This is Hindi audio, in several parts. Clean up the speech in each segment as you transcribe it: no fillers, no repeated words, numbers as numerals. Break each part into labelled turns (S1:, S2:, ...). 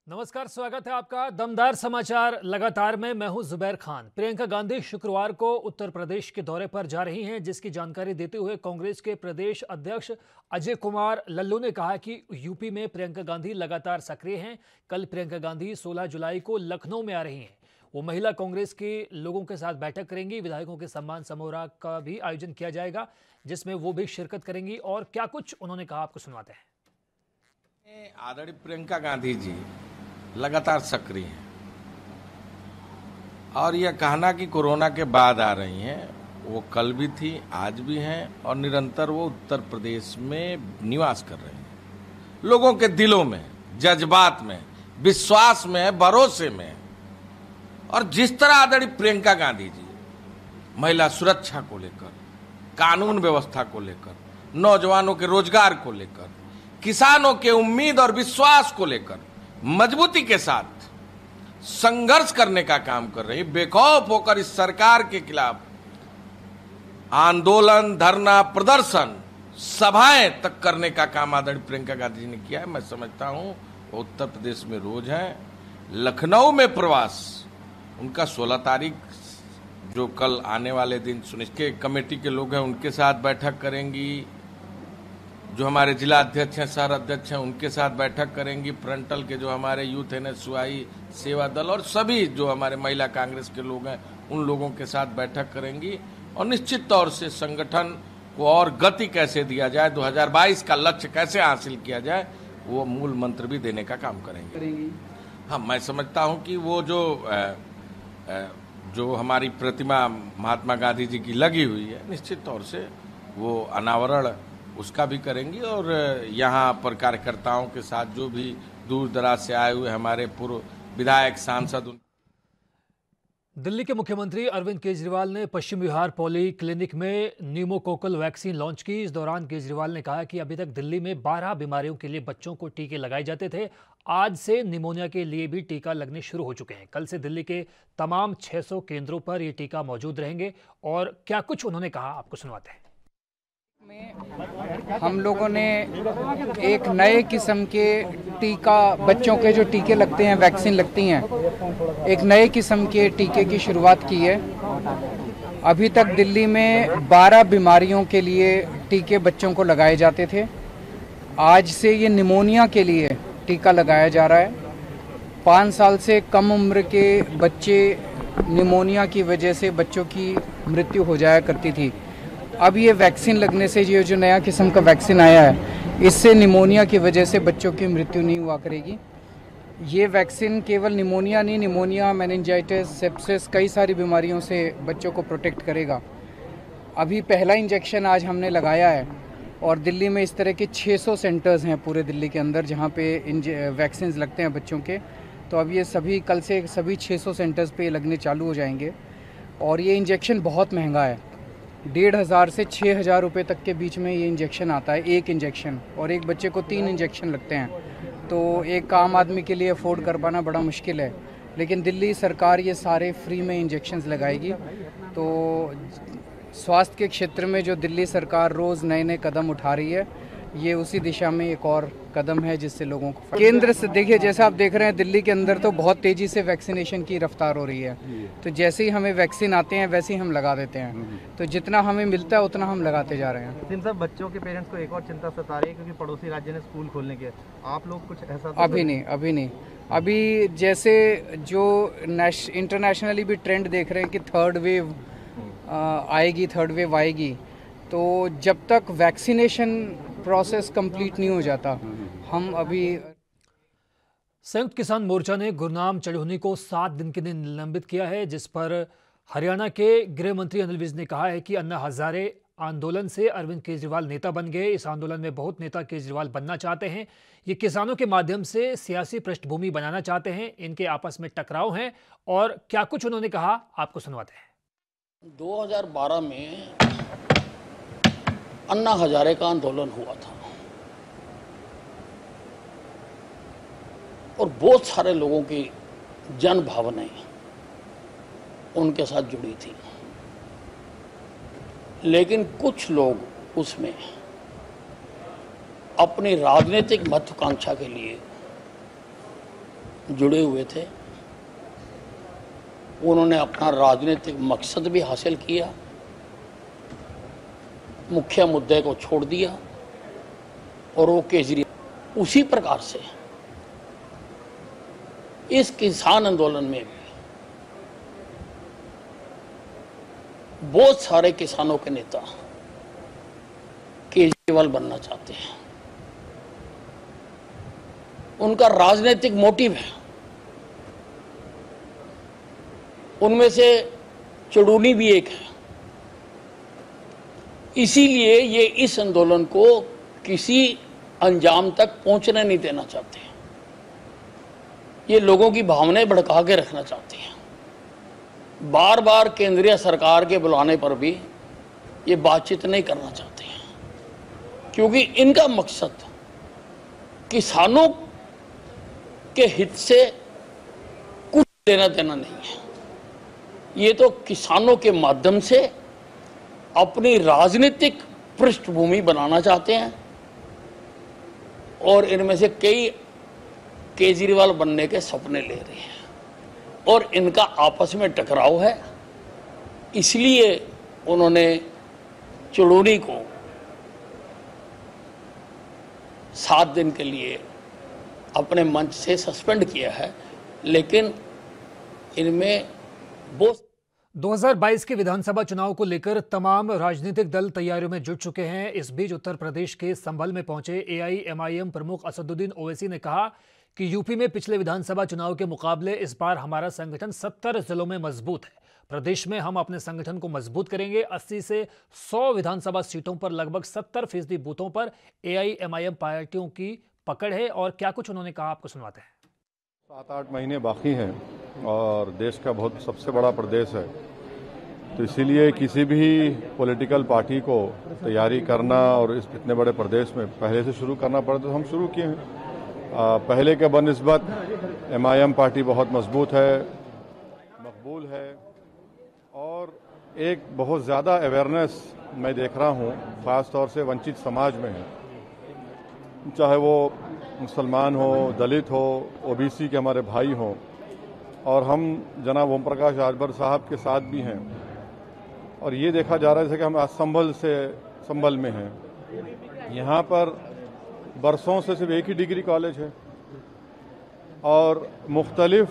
S1: नमस्कार, स्वागत है आपका दमदार समाचार लगातार में। मैं हूं जुबैर खान। प्रियंका गांधी शुक्रवार को उत्तर प्रदेश के दौरे पर जा रही हैं, जिसकी जानकारी देते हुए कांग्रेस के प्रदेश अध्यक्ष अजय कुमार लल्लू ने कहा कि यूपी में प्रियंका गांधी लगातार सक्रिय हैं। कल प्रियंका गांधी 16 जुलाई को लखनऊ में आ रही हैं। वो महिला कांग्रेस के लोगों के साथ बैठक करेंगी। विधायकों के सम्मान समारोह का भी आयोजन किया जाएगा, जिसमें वो भी शिरकत करेंगी। और क्या कुछ उन्होंने कहा, आपको सुनवाते हैं।
S2: आदरणीय प्रियंका गांधी जी लगातार सक्रिय हैं और यह कहना कि कोरोना के बाद आ रही हैं, वो कल भी थी, आज भी हैं और निरंतर वो उत्तर प्रदेश में निवास कर रही हैं। लोगों के दिलों में, जज्बात में, विश्वास में, भरोसे में। और जिस तरह आदरणीय प्रियंका गांधी जी महिला सुरक्षा को लेकर, कानून व्यवस्था को लेकर, नौजवानों के रोजगार को लेकर, किसानों के उम्मीद और विश्वास को लेकर मजबूती के साथ संघर्ष करने का काम कर रही, बेखौफ होकर इस सरकार के खिलाफ आंदोलन, धरना, प्रदर्शन, सभाएं तक करने का काम आदरणीय प्रियंका गांधी जी ने किया है। मैं समझता हूं वो उत्तर प्रदेश में रोज हैं। लखनऊ में प्रवास उनका 16 तारीख जो कल आने वाले दिन सुनिश्चित कमेटी के लोग हैं उनके साथ बैठक करेंगी। जो हमारे जिला अध्यक्ष हैं, शहर अध्यक्ष हैं, उनके साथ बैठक करेंगी। फ्रंटल के जो हमारे यूथ एनएसयूआई, सेवा दल और सभी जो हमारे महिला कांग्रेस के लोग हैं उन लोगों के साथ बैठक करेंगी। और निश्चित तौर से संगठन को और गति कैसे दिया जाए, 2022 का लक्ष्य कैसे हासिल किया जाए, वो मूल मंत्र भी देने का काम करेंगे। हाँ, मैं समझता हूँ कि वो जो हमारी प्रतिमा महात्मा गांधी जी की लगी हुई है, निश्चित तौर से वो अनावरण उसका भी करेंगी। और यहाँ पर कार्यकर्ताओं के साथ जो भी दूर दराज से आए हुए हमारे पूर्व विधायक, सांसद।
S1: दिल्ली के मुख्यमंत्री अरविंद केजरीवाल ने पश्चिम विहार पॉली क्लिनिक में न्यूमोकोकल वैक्सीन लॉन्च की। इस दौरान केजरीवाल ने कहा कि अभी तक दिल्ली में 12 बीमारियों के लिए बच्चों को टीके लगाए जाते थे। आज से निमोनिया के लिए भी टीका लगने शुरू हो चुके हैं। कल से दिल्ली के तमाम 600 केंद्रों पर ये टीका मौजूद रहेंगे। और क्या कुछ उन्होंने कहा, आपको सुनवाते हैं।
S3: हम लोगों ने एक नए किस्म के टीका, बच्चों के जो टीके लगते हैं, वैक्सीन लगती हैं, एक नए किस्म के टीके की शुरुआत की है। अभी तक दिल्ली में 12 बीमारियों के लिए टीके बच्चों को लगाए जाते थे। आज से ये निमोनिया के लिए टीका लगाया जा रहा है। 5 साल से कम उम्र के बच्चे, निमोनिया की वजह से बच्चों की मृत्यु हो जाया करती थी। अब ये वैक्सीन लगने से, ये जो नया किस्म का वैक्सीन आया है, इससे निमोनिया की वजह से बच्चों की मृत्यु नहीं हुआ करेगी। ये वैक्सीन केवल निमोनिया नहीं, निमोनिया, मेनिंजाइटिस, सेप्सिस, कई सारी बीमारियों से बच्चों को प्रोटेक्ट करेगा। अभी पहला इंजेक्शन आज हमने लगाया है और दिल्ली में इस तरह के 600 सेंटर्स हैं पूरे दिल्ली के अंदर जहाँ पे वैक्सीन लगते हैं बच्चों के। तो अब ये सभी कल से सभी 600 सेंटर्स पे लगने चालू हो जाएंगे। और ये इंजेक्शन बहुत महंगा है, 1500 से 6000 रुपये तक के बीच में ये इंजेक्शन आता है, एक इंजेक्शन। और एक बच्चे को 3 इंजेक्शन लगते हैं, तो एक आम आदमी के लिए अफोर्ड कर पाना बड़ा मुश्किल है। लेकिन दिल्ली सरकार ये सारे फ्री में इंजेक्शन्स लगाएगी। तो स्वास्थ्य के क्षेत्र में जो दिल्ली सरकार रोज़ नए नए कदम उठा रही है, ये उसी दिशा में एक और कदम है जिससे लोगों को केंद्र से, देखिए जैसा आप देख रहे हैं दिल्ली के अंदर तो बहुत तेज़ी से वैक्सीनेशन की रफ्तार हो रही है। तो जैसे ही हमें वैक्सीन आते हैं वैसे ही हम लगा देते हैं। तो जितना हमें मिलता है उतना हम लगाते जा रहे हैं।
S4: इन सब बच्चों के पेरेंट्स को एक और चिंता सता रही है क्योंकि पड़ोसी राज्य ने स्कूल खोलने के, आप लोग कुछ ऐसा?
S3: अभी नहीं। अभी जैसे जो इंटरनेशनली भी ट्रेंड देख रहे हैं कि थर्ड वेव आएगी, तो जब तक वैक्सीनेशन प्रोसेस कंप्लीट नहीं हो जाता, हम अभी।
S1: संयुक्त किसान मोर्चा ने गुरनाम चढ़ोनी को 7 दिन के लिए निलंबित किया है, जिस पर हरियाणा के गृह मंत्री अनिल विज ने कहा है कि अन्ना हजारे आंदोलन से अरविंद केजरीवाल नेता बन गए। इस आंदोलन में बहुत नेता केजरीवाल बनना चाहते हैं। ये किसानों के माध्यम से सियासी पृष्ठभूमि बनाना चाहते हैं। इनके आपस में टकराव हैं। और क्या कुछ उन्होंने कहा, आपको सुनवाते हैं।
S5: 2012 में अन्ना हजारे का आंदोलन हुआ था और बहुत सारे लोगों की जन भावनाएं उनके साथ जुड़ी थी। लेकिन कुछ लोग उसमें अपनी राजनीतिक महत्वाकांक्षा के लिए जुड़े हुए थे, उन्होंने अपना राजनीतिक मकसद भी हासिल किया, मुख्य मुद्दे को छोड़ दिया और वो केजरीवाल उसी प्रकार से इस किसान आंदोलन में भी बहुत सारे किसानों के नेता केजरीवाल बनना चाहते हैं। उनका राजनीतिक मोटिव है। उनमें से चुड़ूनी भी एक है। इसीलिए ये इस आंदोलन को किसी अंजाम तक पहुंचने नहीं देना चाहते। ये लोगों की भावनाएं भड़का के रखना चाहते हैं। बार बार केंद्रीय सरकार के बुलाने पर भी ये बातचीत नहीं करना चाहते हैं, क्योंकि इनका मकसद किसानों के हित से कुछ लेना देना नहीं है। ये तो किसानों के माध्यम से अपनी राजनीतिक पृष्ठभूमि बनाना चाहते हैं और इनमें से कई केजरीवाल बनने के सपने ले रहे हैं और इनका आपस में टकराव है। इसलिए उन्होंने चुड़ूनी को 7 दिन के लिए अपने मंच से सस्पेंड किया है, लेकिन इनमें बहुत
S1: 2022 के विधानसभा चुनाव को लेकर तमाम राजनीतिक दल तैयारियों में जुट चुके हैं। इस बीच उत्तर प्रदेश के संभल में पहुंचे एआईएमआईएम प्रमुख असदुद्दीन ओवैसी ने कहा कि यूपी में पिछले विधानसभा चुनाव के मुकाबले इस बार हमारा संगठन 70 जिलों में मजबूत है। प्रदेश में हम अपने संगठन को मजबूत करेंगे। 80 से 100 विधानसभा सीटों पर लगभग 70% बूथों पर एआईएमआईएम पार्टियों की पकड़ है। और क्या कुछ उन्होंने कहा, आपको सुनवाते हैं।
S6: 7-8 महीने बाकी हैं और देश का बहुत सबसे बड़ा प्रदेश है, तो इसीलिए किसी भी पॉलिटिकल पार्टी को तैयारी करना और इस इतने बड़े प्रदेश में पहले से शुरू करना पड़ा, तो हम शुरू किए हैं। पहले के बनिस्बत एमआईएम पार्टी बहुत मजबूत है, मकबूल है और एक बहुत ज़्यादा अवेयरनेस मैं देख रहा हूँ, ख़ास तौर से वंचित समाज में है, चाहे वो मुसलमान हो, दलित हो, ओबीसी के हमारे भाई हों। और हम जनाब ओम प्रकाश राजभर साहब के साथ भी हैं और ये देखा जा रहा है कि हम आज संभल में हैं। यहाँ पर बरसों से सिर्फ एक ही डिग्री कॉलेज है और मुख्तलिफ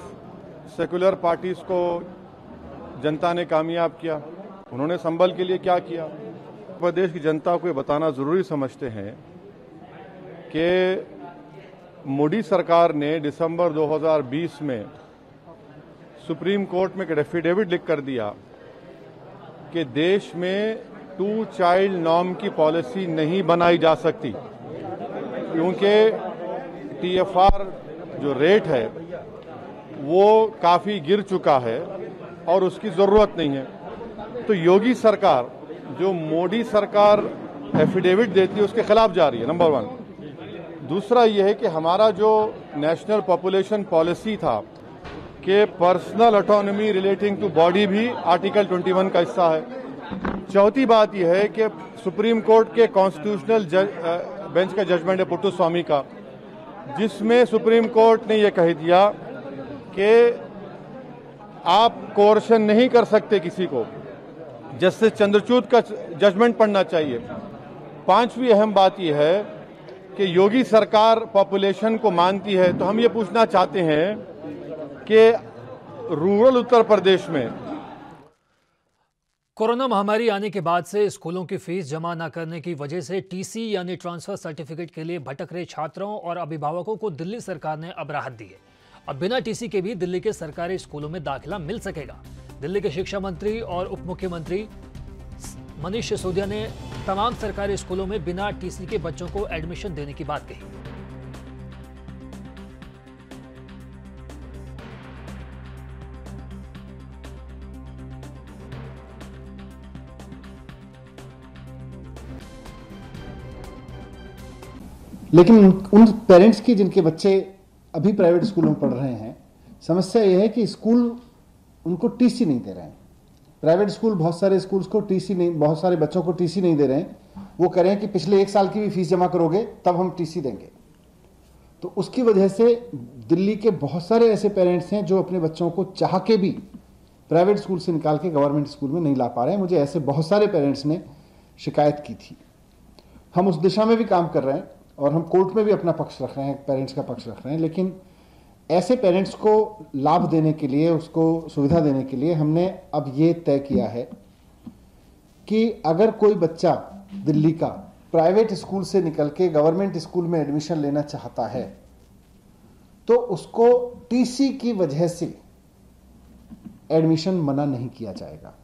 S6: सेकुलर पार्टीज़ को जनता ने कामयाब किया। उन्होंने संभल के लिए क्या किया, प्रदेश की जनता को ये बताना ज़रूरी समझते हैं कि मोदी सरकार ने दिसंबर 2020 में सुप्रीम कोर्ट में एक एफिडेविट लिख कर दिया कि देश में 2 चाइल्ड नॉर्म की पॉलिसी नहीं बनाई जा सकती, क्योंकि टीएफआर जो रेट है वो काफ़ी गिर चुका है और उसकी ज़रूरत नहीं है। तो योगी सरकार, जो मोदी सरकार एफिडेविट देती है, उसके खिलाफ जा रही है, नंबर 1। दूसरा यह है कि हमारा जो नेशनल पॉपुलेशन पॉलिसी था कि personal autonomy relating to body भी आर्टिकल 21 का हिस्सा है। चौथी बात यह है कि सुप्रीम कोर्ट के कॉन्स्टिट्यूशनल बेंच का जजमेंट है पुट्टू स्वामी का, जिसमें सुप्रीम कोर्ट ने यह कह दिया कि आप कोर्शन नहीं कर सकते किसी को। जस्टिस चंद्रचूड़ का जजमेंट पढ़ना चाहिए। 5वीं अहम बात यह है कि योगी सरकार पॉपुलेशन को मानती है। तो हम ये पूछना चाहते हैं कि रूरल उत्तर प्रदेश में
S1: कोरोना महामारी आने के बाद से स्कूलों की फीस जमा न करने की वजह से टीसी यानी ट्रांसफर सर्टिफिकेट के लिए भटक रहे छात्रों और अभिभावकों को दिल्ली सरकार ने अब राहत दी है। अब बिना टीसी के भी दिल्ली के सरकारी स्कूलों में दाखिला मिल सकेगा। दिल्ली के शिक्षा मंत्री और उप मुख्यमंत्री मनीष सिसोदिया ने तमाम सरकारी स्कूलों में बिना टीसी के बच्चों को एडमिशन देने की बात कही।
S7: लेकिन उन पेरेंट्स की जिनके बच्चे अभी प्राइवेट स्कूलों में पढ़ रहे हैं, समस्या यह है कि स्कूल उनको टीसी नहीं दे रहे हैं। प्राइवेट स्कूल बहुत सारे स्कूल्स को टीसी नहीं, बहुत सारे बच्चों को टीसी नहीं दे रहे हैं। वो कह रहे हैं कि पिछले 1 साल की भी फीस जमा करोगे तब हम टीसी देंगे। तो उसकी वजह से दिल्ली के बहुत सारे ऐसे पेरेंट्स हैं जो अपने बच्चों को चाह के भी प्राइवेट स्कूल से निकाल के गवर्नमेंट स्कूल में नहीं ला पा रहे हैं। मुझे ऐसे बहुत सारे पेरेंट्स ने शिकायत की थी। हम उस दिशा में भी काम कर रहे हैं और हम कोर्ट में भी अपना पक्ष रख रहे हैं, पेरेंट्स का पक्ष रख रहे हैं। लेकिन ऐसे पेरेंट्स को लाभ देने के लिए, उसको सुविधा देने के लिए हमने अब ये तय किया है कि अगर कोई बच्चा दिल्ली का प्राइवेट स्कूल से निकल के गवर्नमेंट स्कूल में एडमिशन लेना चाहता है तो उसको टीसी की वजह से एडमिशन मना नहीं किया जाएगा।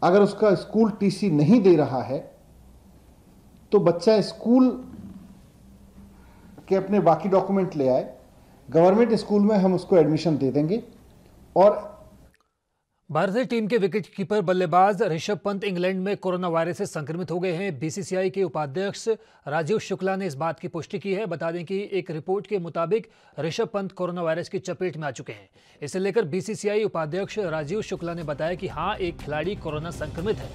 S7: अगर उसका स्कूल टीसी नहीं दे रहा है तो बच्चा स्कूल के अपने बाकी डॉक्यूमेंट ले आए, गवर्नमेंट स्कूल में हम उसको एडमिशन दे देंगे। और
S1: भारतीय टीम के विकेटकीपर बल्लेबाज ऋषभ पंत इंग्लैंड में कोरोना वायरस से संक्रमित हो गए हैं। बीसीसीआई के उपाध्यक्ष राजीव शुक्ला ने इस बात की पुष्टि की है। बता दें कि एक रिपोर्ट के मुताबिक ऋषभ पंत कोरोना वायरस की चपेट में आ चुके हैं। इसे लेकर बीसीसीआई उपाध्यक्ष राजीव शुक्ला ने बताया कि हाँ, एक खिलाड़ी कोरोना संक्रमित है।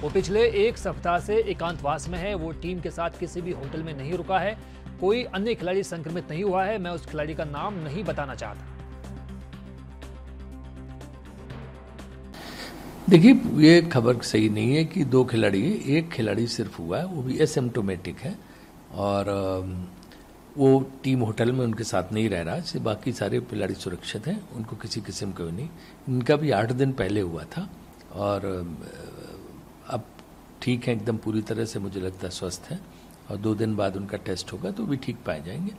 S1: वो पिछले एक सप्ताह से एकांतवास में है। वो टीम के साथ किसी भी होटल में नहीं रुका है। कोई अन्य खिलाड़ी संक्रमित नहीं हुआ है। मैं उस खिलाड़ी का नाम नहीं बताना चाहता।
S8: देखिए, ये खबर सही नहीं है कि 2 खिलाड़ी, एक खिलाड़ी सिर्फ हुआ है, वो भी एसिम्प्टोमेटिक है और वो टीम होटल में उनके साथ नहीं रह रहा है। बाकी सारे खिलाड़ी सुरक्षित हैं, उनको किसी किस्म का नहीं। इनका भी 8 दिन पहले हुआ था और अब ठीक है, एकदम पूरी तरह से मुझे लगता है स्वस्थ है और 2 दिन बाद उनका टेस्ट होगा तो भी ठीक पाए जाएंगे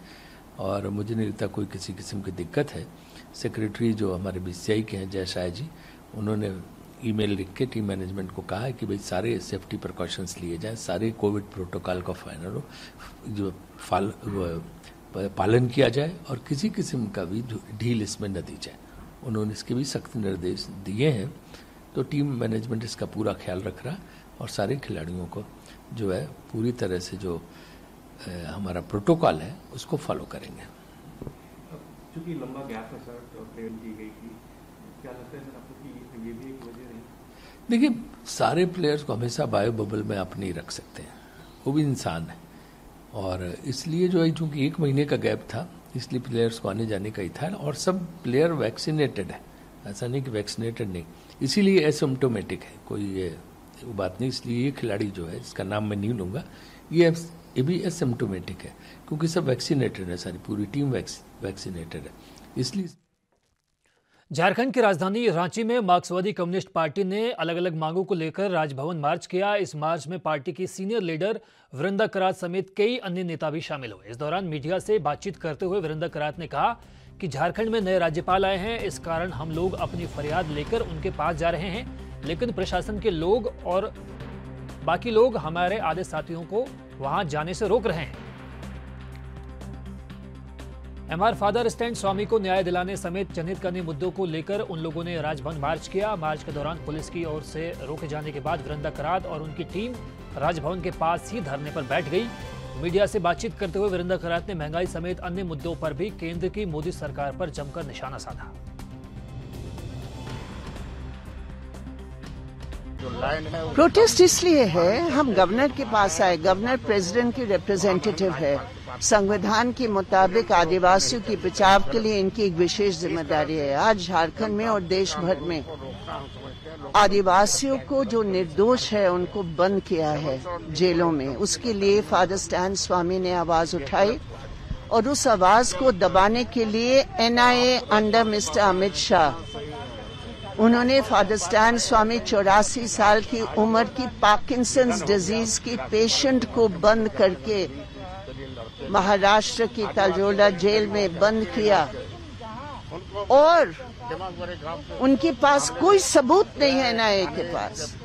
S8: और मुझे नहीं लगता कोई किसी किस्म की दिक्कत है। सेक्रेटरी जो हमारे बीसीसीआई के हैं, जय शाह जी, उन्होंने ईमेल लिख के टीम मैनेजमेंट को कहा है कि भाई सारे सेफ्टी प्रिकॉशंस लिए जाएं, सारे कोविड प्रोटोकॉल का पालन किया जाए और किसी किस्म का भी ढील इसमें न दी जाए। उन्होंने इसके भी सख्त निर्देश दिए हैं। तो टीम मैनेजमेंट इसका पूरा ख्याल रख रहा है और सारे खिलाड़ियों को जो है पूरी तरह से जो हमारा प्रोटोकॉल है उसको फॉलो करेंगे।
S9: चूंकि लंबा गैप है सर, तो ट्रेन की गई थी, क्या लगता है सर आपको कि ये भी एक वजह नहीं?
S8: देखिए, सारे प्लेयर्स को हमेशा बायो बबल में आप नहीं रख सकते हैं, वो भी इंसान है और इसलिए जो है चूंकि 1 महीने का गैप था इसलिए प्लेयर्स को आने जाने का ही था और सब प्लेयर वैक्सीनेटेड है, ऐसा नहीं कि वैक्सीनेटेड नहीं, इसीलिए एसिम्प्टोमेटिक है, कोई ये बात नहीं। इसलिए ये खिलाड़ी जो है, इसका नाम मैं नहीं लूंगा, ये भी एसिम्प्टोमेटिक है क्योंकि सब वैक्सीनेटेड है, सारी पूरी टीम वैक्सीनेटेड है। इसलिए
S1: झारखंड की राजधानी रांची में मार्क्सवादी कम्युनिस्ट पार्टी ने अलग अलग मांगों को लेकर राजभवन मार्च किया। इस मार्च में पार्टी की सीनियर लीडर वृंदा करात समेत कई अन्य नेता भी शामिल हुए। इस दौरान मीडिया से बातचीत करते हुए वृंदा करात ने कहा कि झारखंड में नए राज्यपाल आए हैं, इस कारण हम लोग अपनी फरियाद लेकर उनके पास जा रहे हैं, लेकिन प्रशासन के लोग और बाकी लोग हमारे आधे साथियों को वहां जाने से रोक रहे हैं। एमआर फादर स्टैंड स्वामी को न्याय दिलाने समेत जनहित के अन्य मुद्दों को लेकर उन लोगों ने राजभवन मार्च किया। मार्च के दौरान पुलिस की ओर से रोके जाने के बाद वृंदा करात और उनकी टीम राजभवन के पास ही धरने पर बैठ गई। मीडिया से बातचीत करते हुए वृंदा करात ने महंगाई समेत अन्य मुद्दों पर भी केंद्र की मोदी सरकार पर जमकर निशाना साधा।
S10: प्रोटेस्ट इसलिए है, हम गवर्नर के पास आए, गवर्नर प्रेसिडेंट की रिप्रेजेंटेटिव है। संविधान के मुताबिक आदिवासियों की बचाव के लिए इनकी एक विशेष जिम्मेदारी है। आज झारखंड में और देश भर में आदिवासियों को जो निर्दोष है उनको बंद किया है जेलों में, उसके लिए फादर स्टैन स्वामी ने आवाज उठाई और उस आवाज को दबाने के लिए NIA under mister Amit Shah, उन्होंने फादर स्टैन स्वामी 84 साल की उम्र की पार्किंसंस डिजीज की पेशेंट को बंद करके महाराष्ट्र की तलजोला जेल में बंद किया और उनके पास कोई सबूत नहीं है एनआईए के पास।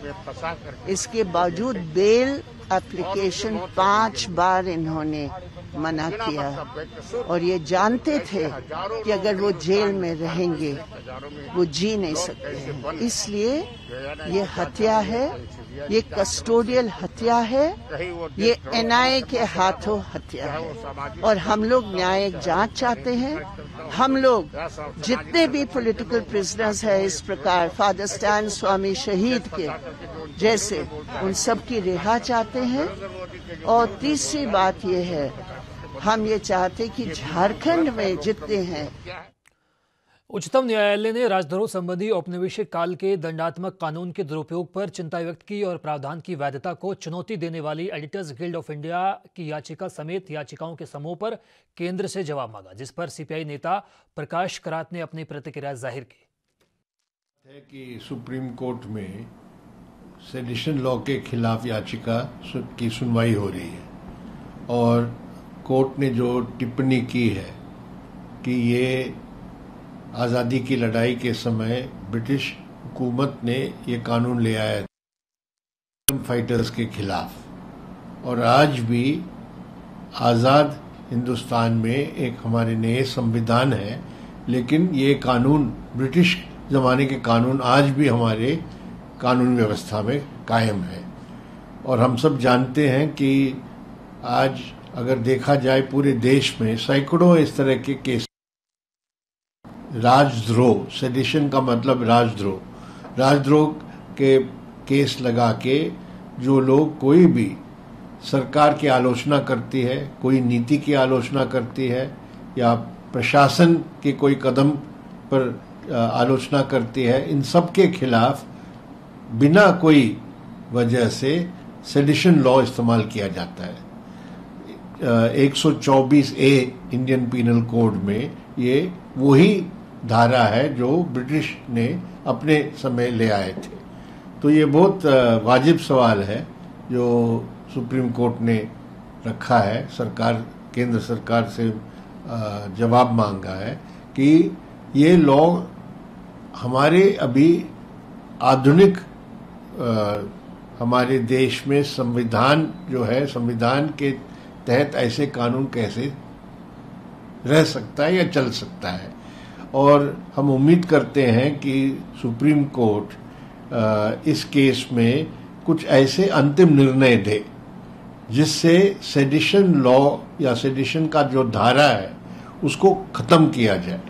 S10: इसके बावजूद बेल एप्लीकेशन 5 बार इन्होंने मना किया और ये जानते थे कि अगर वो जेल में रहेंगे वो जी नहीं सकते। इसलिए ये हत्या है, ये कस्टोडियल हत्या है, ये एनआईए के हाथों हत्या है और हम लोग न्यायिक जांच चाहते हैं। हम लोग जितने भी पॉलिटिकल प्रिजनर्स हैं इस प्रकार फादर स्टैन स्वामी शहीद के जैसे, उन सब की रिहा चाहते हैं। और तीसरी बात ये है हम ये चाहते कि झारखंड में जितने हैं।
S1: उच्चतम न्यायालय ने राजद्रोह संबंधी औपनिवेशिक काल के दंडात्मक कानून के दुरुपयोग पर चिंता व्यक्त की और प्रावधान की वैधता को चुनौती देने वाली एडिटर्स गिल्ड ऑफ इंडिया की याचिका समेत याचिकाओं के समूह पर केंद्र से जवाब मांगा, जिस पर सीपीआई नेता प्रकाश करात ने अपनी प्रतिक्रिया जाहिर की।
S11: है कि सुप्रीम कोर्ट में सेडिशन लॉ के खिलाफ याचिका की सुनवाई हो रही है और कोर्ट ने जो टिप्पणी की है कि ये आज़ादी की लड़ाई के समय ब्रिटिश हुकूमत ने ये कानून ले आया फ्रीडम फाइटर्स के खिलाफ और आज भी आज़ाद हिंदुस्तान में एक हमारे नए संविधान है, लेकिन ये कानून ब्रिटिश ज़माने के कानून आज भी हमारे कानून व्यवस्था में कायम है। और हम सब जानते हैं कि आज अगर देखा जाए पूरे देश में सैकड़ों इस तरह के केस, राजद्रोह, सेडिशन का मतलब राजद्रोह के केस लगा के जो लोग कोई भी सरकार की आलोचना करती है, कोई नीति की आलोचना करती है या प्रशासन के कोई कदम पर आलोचना करती है, इन सब के खिलाफ बिना कोई वजह से सेडिशन लॉ इस्तेमाल किया जाता है। 124A इंडियन पीनल कोड में ये वही धारा है जो ब्रिटिश ने अपने समय ले आए थे। तो ये बहुत वाजिब सवाल है जो सुप्रीम कोर्ट ने रखा है, केंद्र सरकार से जवाब मांगा है कि ये लॉ हमारे अभी आधुनिक हमारे देश में संविधान जो है, संविधान के तहत ऐसे कानून कैसे रह सकता है या चल सकता है। और हम उम्मीद करते हैं कि सुप्रीम कोर्ट इस केस में कुछ ऐसे अंतिम निर्णय दे जिससे सेडिशन लॉ या सेडिशन का जो धारा है उसको खत्म किया जाए,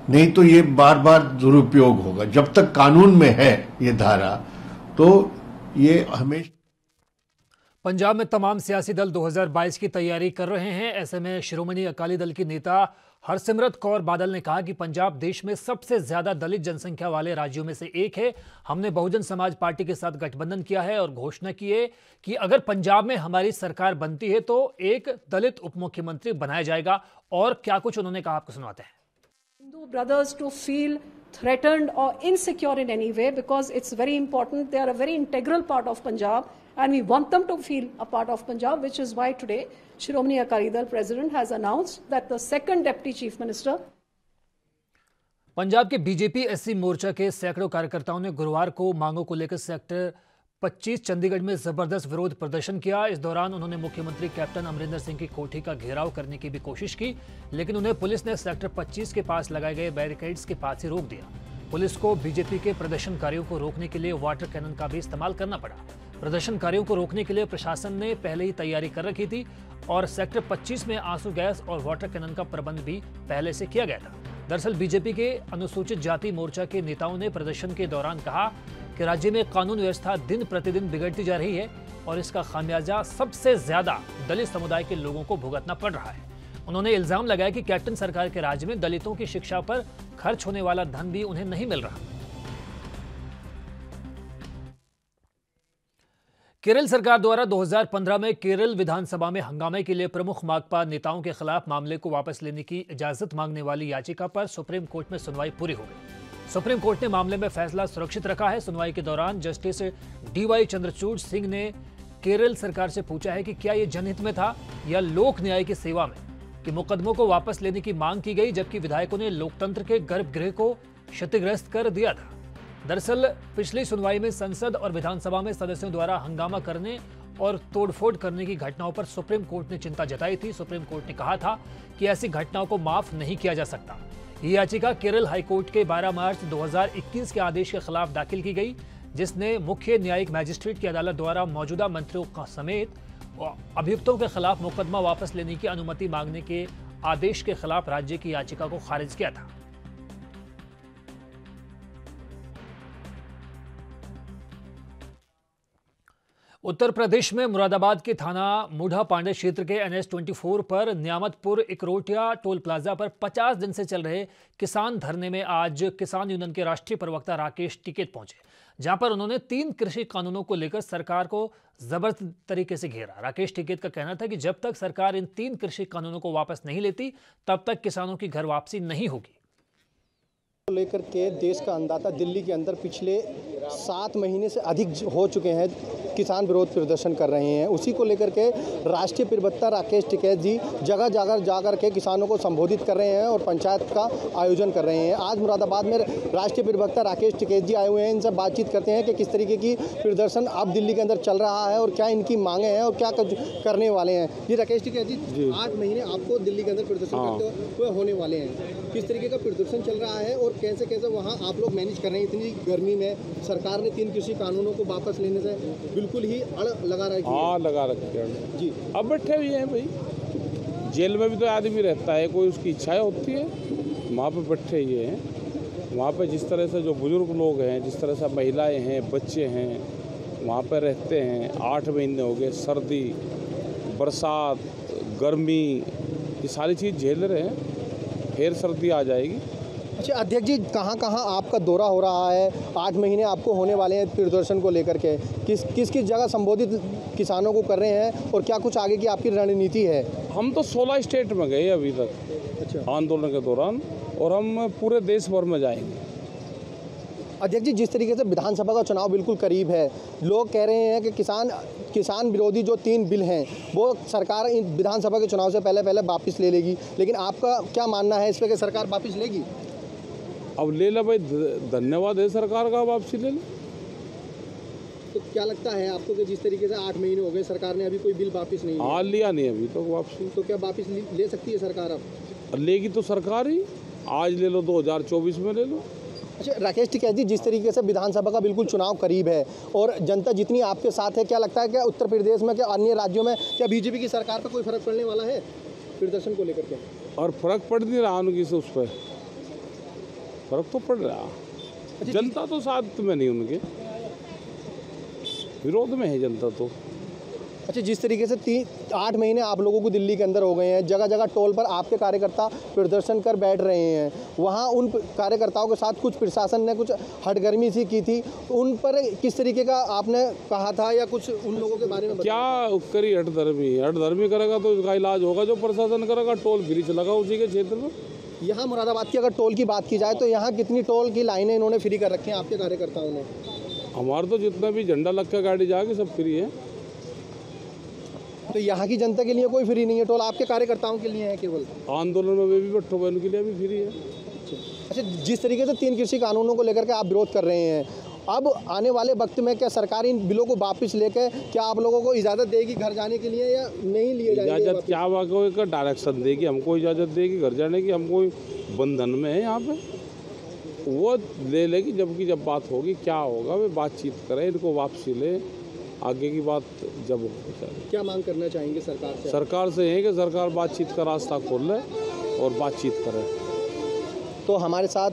S11: नहीं तो ये बार बार दुरुपयोग होगा। जब तक कानून में है ये धारा तो ये हमेशा।
S1: पंजाब में तमाम सियासी दल 2022 की तैयारी कर रहे हैं। ऐसे में शिरोमणि अकाली दल की नेता हरसिमरत कौर बादल ने कहा कि पंजाब देश में सबसे ज्यादा दलित जनसंख्या वाले राज्यों में से एक है। हमने बहुजन समाज पार्टी के साथ गठबंधन किया है और घोषणा की है कि अगर पंजाब में हमारी सरकार बनती है तो एक दलित उप मुख्यमंत्री बनाया जाएगा। और क्या कुछ उन्होंने कहा, आपको सुनाते हैं।
S12: Hindu brothers to feel threatened or insecure in any way, because it's very important. They are a very integral part of Punjab and we want them to feel a part of Punjab, which is why today Shiromani Akali Dal President has announced that the second Deputy Chief Minister।
S1: Punjab के बीजेपी एससी मोर्चा के सैकड़ों कार्यकर्ताओं ने गुरुवार को मांगों को लेकर सेक्टर 25 चंडीगढ़ में जबरदस्त विरोध प्रदर्शन किया। इस दौरान उन्होंने मुख्यमंत्री कैप्टन अमरिंदर सिंह की कोठी का घेराव करने की भी कोशिश की, लेकिन उन्हें पुलिस ने सेक्टर 25 के पास लगाए गए बैरिकेड्स के पास ही रोक दिया। पुलिस को बीजेपी के प्रदर्शनकारियों को रोकने के लिए वाटर कैनन का भी इस्तेमाल करना पड़ा। प्रदर्शनकारियों को रोकने के लिए प्रशासन ने पहले ही तैयारी कर रखी थी और सेक्टर 25 में आंसू गैस और वाटर कैनन का प्रबंध भी पहले से किया गया था। दरअसल बीजेपी के अनुसूचित जाति मोर्चा के नेताओं ने प्रदर्शन के दौरान कहा कि राज्य में कानून व्यवस्था दिन प्रतिदिन बिगड़ती जा रही है और इसका खामियाजा सबसे ज्यादा दलित समुदाय के लोगों को भुगतना पड़ रहा है। उन्होंने इल्जाम लगाया कि कैप्टन सरकार के राज्य में दलितों की शिक्षा पर खर्च होने वाला धन भी उन्हें नहीं मिल रहा। केरल सरकार द्वारा 2015 में केरल विधानसभा में हंगामे के लिए प्रमुख माकपा नेताओं के खिलाफ मामले को वापस लेने की इजाजत मांगने वाली याचिका पर सुप्रीम कोर्ट में सुनवाई पूरी हो गई। सुप्रीम कोर्ट ने मामले में फैसला सुरक्षित रखा है। सुनवाई के दौरान जस्टिस DY चंद्रचूड़ सिंह ने केरल सरकार से पूछा है कि क्या यह जनहित में था या लोक न्याय की सेवा में कि मुकदमों को वापस लेने की मांग की गई, जबकि विधायकों ने लोकतंत्र के गर्भगृह को क्षतिग्रस्त कर दिया था। दरअसल पिछली सुनवाई में संसद और विधानसभा में सदस्यों द्वारा हंगामा करने और तोड़फोड़ करने की घटनाओं पर सुप्रीम कोर्ट ने चिंता जताई थी। सुप्रीम कोर्ट ने कहा था कि ऐसी घटनाओं को माफ नहीं किया जा सकता। ये याचिका केरल हाईकोर्ट के 12 मार्च 2021 के आदेश के खिलाफ दाखिल की गई, जिसने मुख्य न्यायिक मैजिस्ट्रेट की अदालत द्वारा मौजूदा मंत्रियों का समेत अभियुक्तों के खिलाफ मुकदमा वापस लेने की अनुमति मांगने के आदेश के खिलाफ राज्य की याचिका को खारिज किया था। उत्तर प्रदेश में मुरादाबाद के थाना मूढ़ा पांडे क्षेत्र के NH-24 पर न्यामतपुर इकरोटिया टोल प्लाजा पर 50 दिन से चल रहे किसान धरने में आज किसान यूनियन के राष्ट्रीय प्रवक्ता राकेश टिकैत पहुंचे, जहां पर उन्होंने 3 कृषि कानूनों को लेकर सरकार को जबरदस्त तरीके से घेरा। राकेश टिकैत का कहना था कि जब तक सरकार इन 3 कृषि कानूनों को वापस नहीं लेती तब तक किसानों की घर वापसी नहीं होगी।
S13: लेकर के देश का अंदाता दिल्ली के अंदर पिछले 7 महीने से अधिक हो चुके हैं, किसान विरोध प्रदर्शन कर रहे हैं। उसी को लेकर के राष्ट्रीय प्रवक्ता राकेश टिकैत जी जगह जगह जाकर के किसानों को संबोधित कर रहे हैं और पंचायत का आयोजन कर रहे हैं। आज मुरादाबाद में राष्ट्रीय प्रवक्ता राकेश टिकैत जी आए हुए हैं, इनसे बातचीत करते हैं कि किस तरीके की प्रदर्शन अब दिल्ली के अंदर चल रहा है और क्या इनकी मांगे हैं और क्या करने वाले हैं। जी राकेश टिकैत जी, 8 महीने आपको दिल्ली के अंदर प्रदर्शन करते हुए होने वाले हैं, किस तरीके का प्रदर्शन चल रहा है और कैसे कैसे वहाँ आप लोग मैनेज कर रहे हैं? इतनी गर्मी में सरकार ने 3 कृषि कानूनों को वापस लेने से बिल्कुल ही अड़ लगा रखी है।
S14: हाँ, लगा रखी है जी। अब बैठे हुए हैं भाई, जेल में भी तो आदमी रहता है, कोई उसकी इच्छाएं होती है, वहाँ पे बैठे हुए हैं। वहाँ पे जिस तरह से जो बुजुर्ग लोग हैं, जिस तरह से महिलाएं हैं, बच्चे हैं, वहाँ पे रहते हैं। 8 महीने हो गए, सर्दी, बरसात, गर्मी, ये सारी चीज़ झेल रहे हैं। फिर सर्दी आ जाएगी।
S13: अच्छा अध्यक्ष जी, कहाँ कहाँ आपका दौरा हो रहा है? 8 महीने आपको होने वाले हैं प्रदर्शन को लेकर के, किस किस जगह संबोधित किसानों को कर रहे हैं और क्या कुछ आगे की आपकी रणनीति है?
S14: हम तो 16 स्टेट में गए अभी तक, अच्छा, आंदोलन के दौरान, और हम पूरे देश भर में जाएंगे।
S13: अध्यक्ष जी, जिस तरीके से विधानसभा का चुनाव बिल्कुल करीब है, लोग कह रहे हैं कि किसान विरोधी जो 3 बिल हैं वो सरकार इन विधानसभा के चुनाव से पहले वापस ले लेगी, लेकिन आपका क्या मानना है इस पर कि सरकार वापस लेगी?
S14: अब ले लो भाई, धन्यवाद है सरकार का, वापसी ले लो।
S13: तो क्या लगता है आपको कि जिस तरीके से 8 महीने हो गए सरकार ने अभी कोई बिल वापस नहीं
S14: हाँ लिया नहीं अभी तक तो वापसी,
S13: तो क्या वापस ले सकती है सरकार? अब
S14: लेगी तो सरकार ही, आज ले लो 2024 में ले लो।
S13: अच्छा राकेश टिकैत जी, जिस तरीके से विधानसभा का बिल्कुल चुनाव करीब है और जनता जितनी आपके साथ है, क्या लगता है कि उत्तर प्रदेश में, क्या अन्य राज्यों में, क्या बीजेपी की सरकार पर कोई फर्क पड़ने वाला है प्रदर्शन को लेकर के?
S14: और फर्क पड़ नहीं रहा उनकी से, उस पर फर्क तो पड़ रहा। जनता तो साथ में नहीं, उनके विरोध में है जनता तो।
S13: अच्छा, जिस तरीके से 8 महीने आप लोगों को दिल्ली के अंदर हो गए हैं, जगह जगह टोल पर आपके कार्यकर्ता प्रदर्शन कर बैठ रहे हैं, वहाँ उन कार्यकर्ताओं के साथ कुछ प्रशासन ने कुछ हटगर्मी सी की थी, उन पर किस तरीके का आपने कहा था या कुछ उन लोगों के बारे में
S14: क्या करी? हटधर्मी करेगा तो इसका इलाज होगा जो प्रशासन करेगा। टोल फ्री चलेगा उसी के क्षेत्र में।
S13: यहाँ मुरादाबाद की अगर टोल की बात की जाए तो यहाँ कितनी टोल की लाइनें इन्होंने फ्री कर रखी हैं आपके कार्यकर्ताओं ने?
S14: हमारे तो जितना भी झंडा लग के गाड़ी जाएगी सब फ्री है।
S13: तो यहाँ की जनता के लिए कोई फ्री नहीं है टोल, आपके कार्यकर्ताओं के लिए है केवल?
S14: आंदोलन में भी बैठो बहनों के लिए भी फ्री है।
S13: अच्छा, जिस तरीके से 3 कृषि कानूनों को लेकर के आप विरोध कर रहे हैं, अब आने वाले वक्त में क्या सरकार इन बिलों को वापस लेकर क्या आप लोगों को इजाज़त देगी घर जाने के लिए या नहीं लिए जाएंगे?
S14: इजाज़त क्या वाकई डायरेक्शन देगी, हमको इजाज़त देगी घर जाने की? हम कोई बंधन में है यहाँ पे? वो ले लेगी जब बात होगी, क्या होगा वे बातचीत करें, इनको वापसी ले, आगे की बात जब होगी।
S13: क्या मांग करना चाहेंगे सरकार से?
S14: सरकार से है कि सरकार बातचीत का रास्ता खोल ले और बातचीत करे।
S13: तो हमारे साथ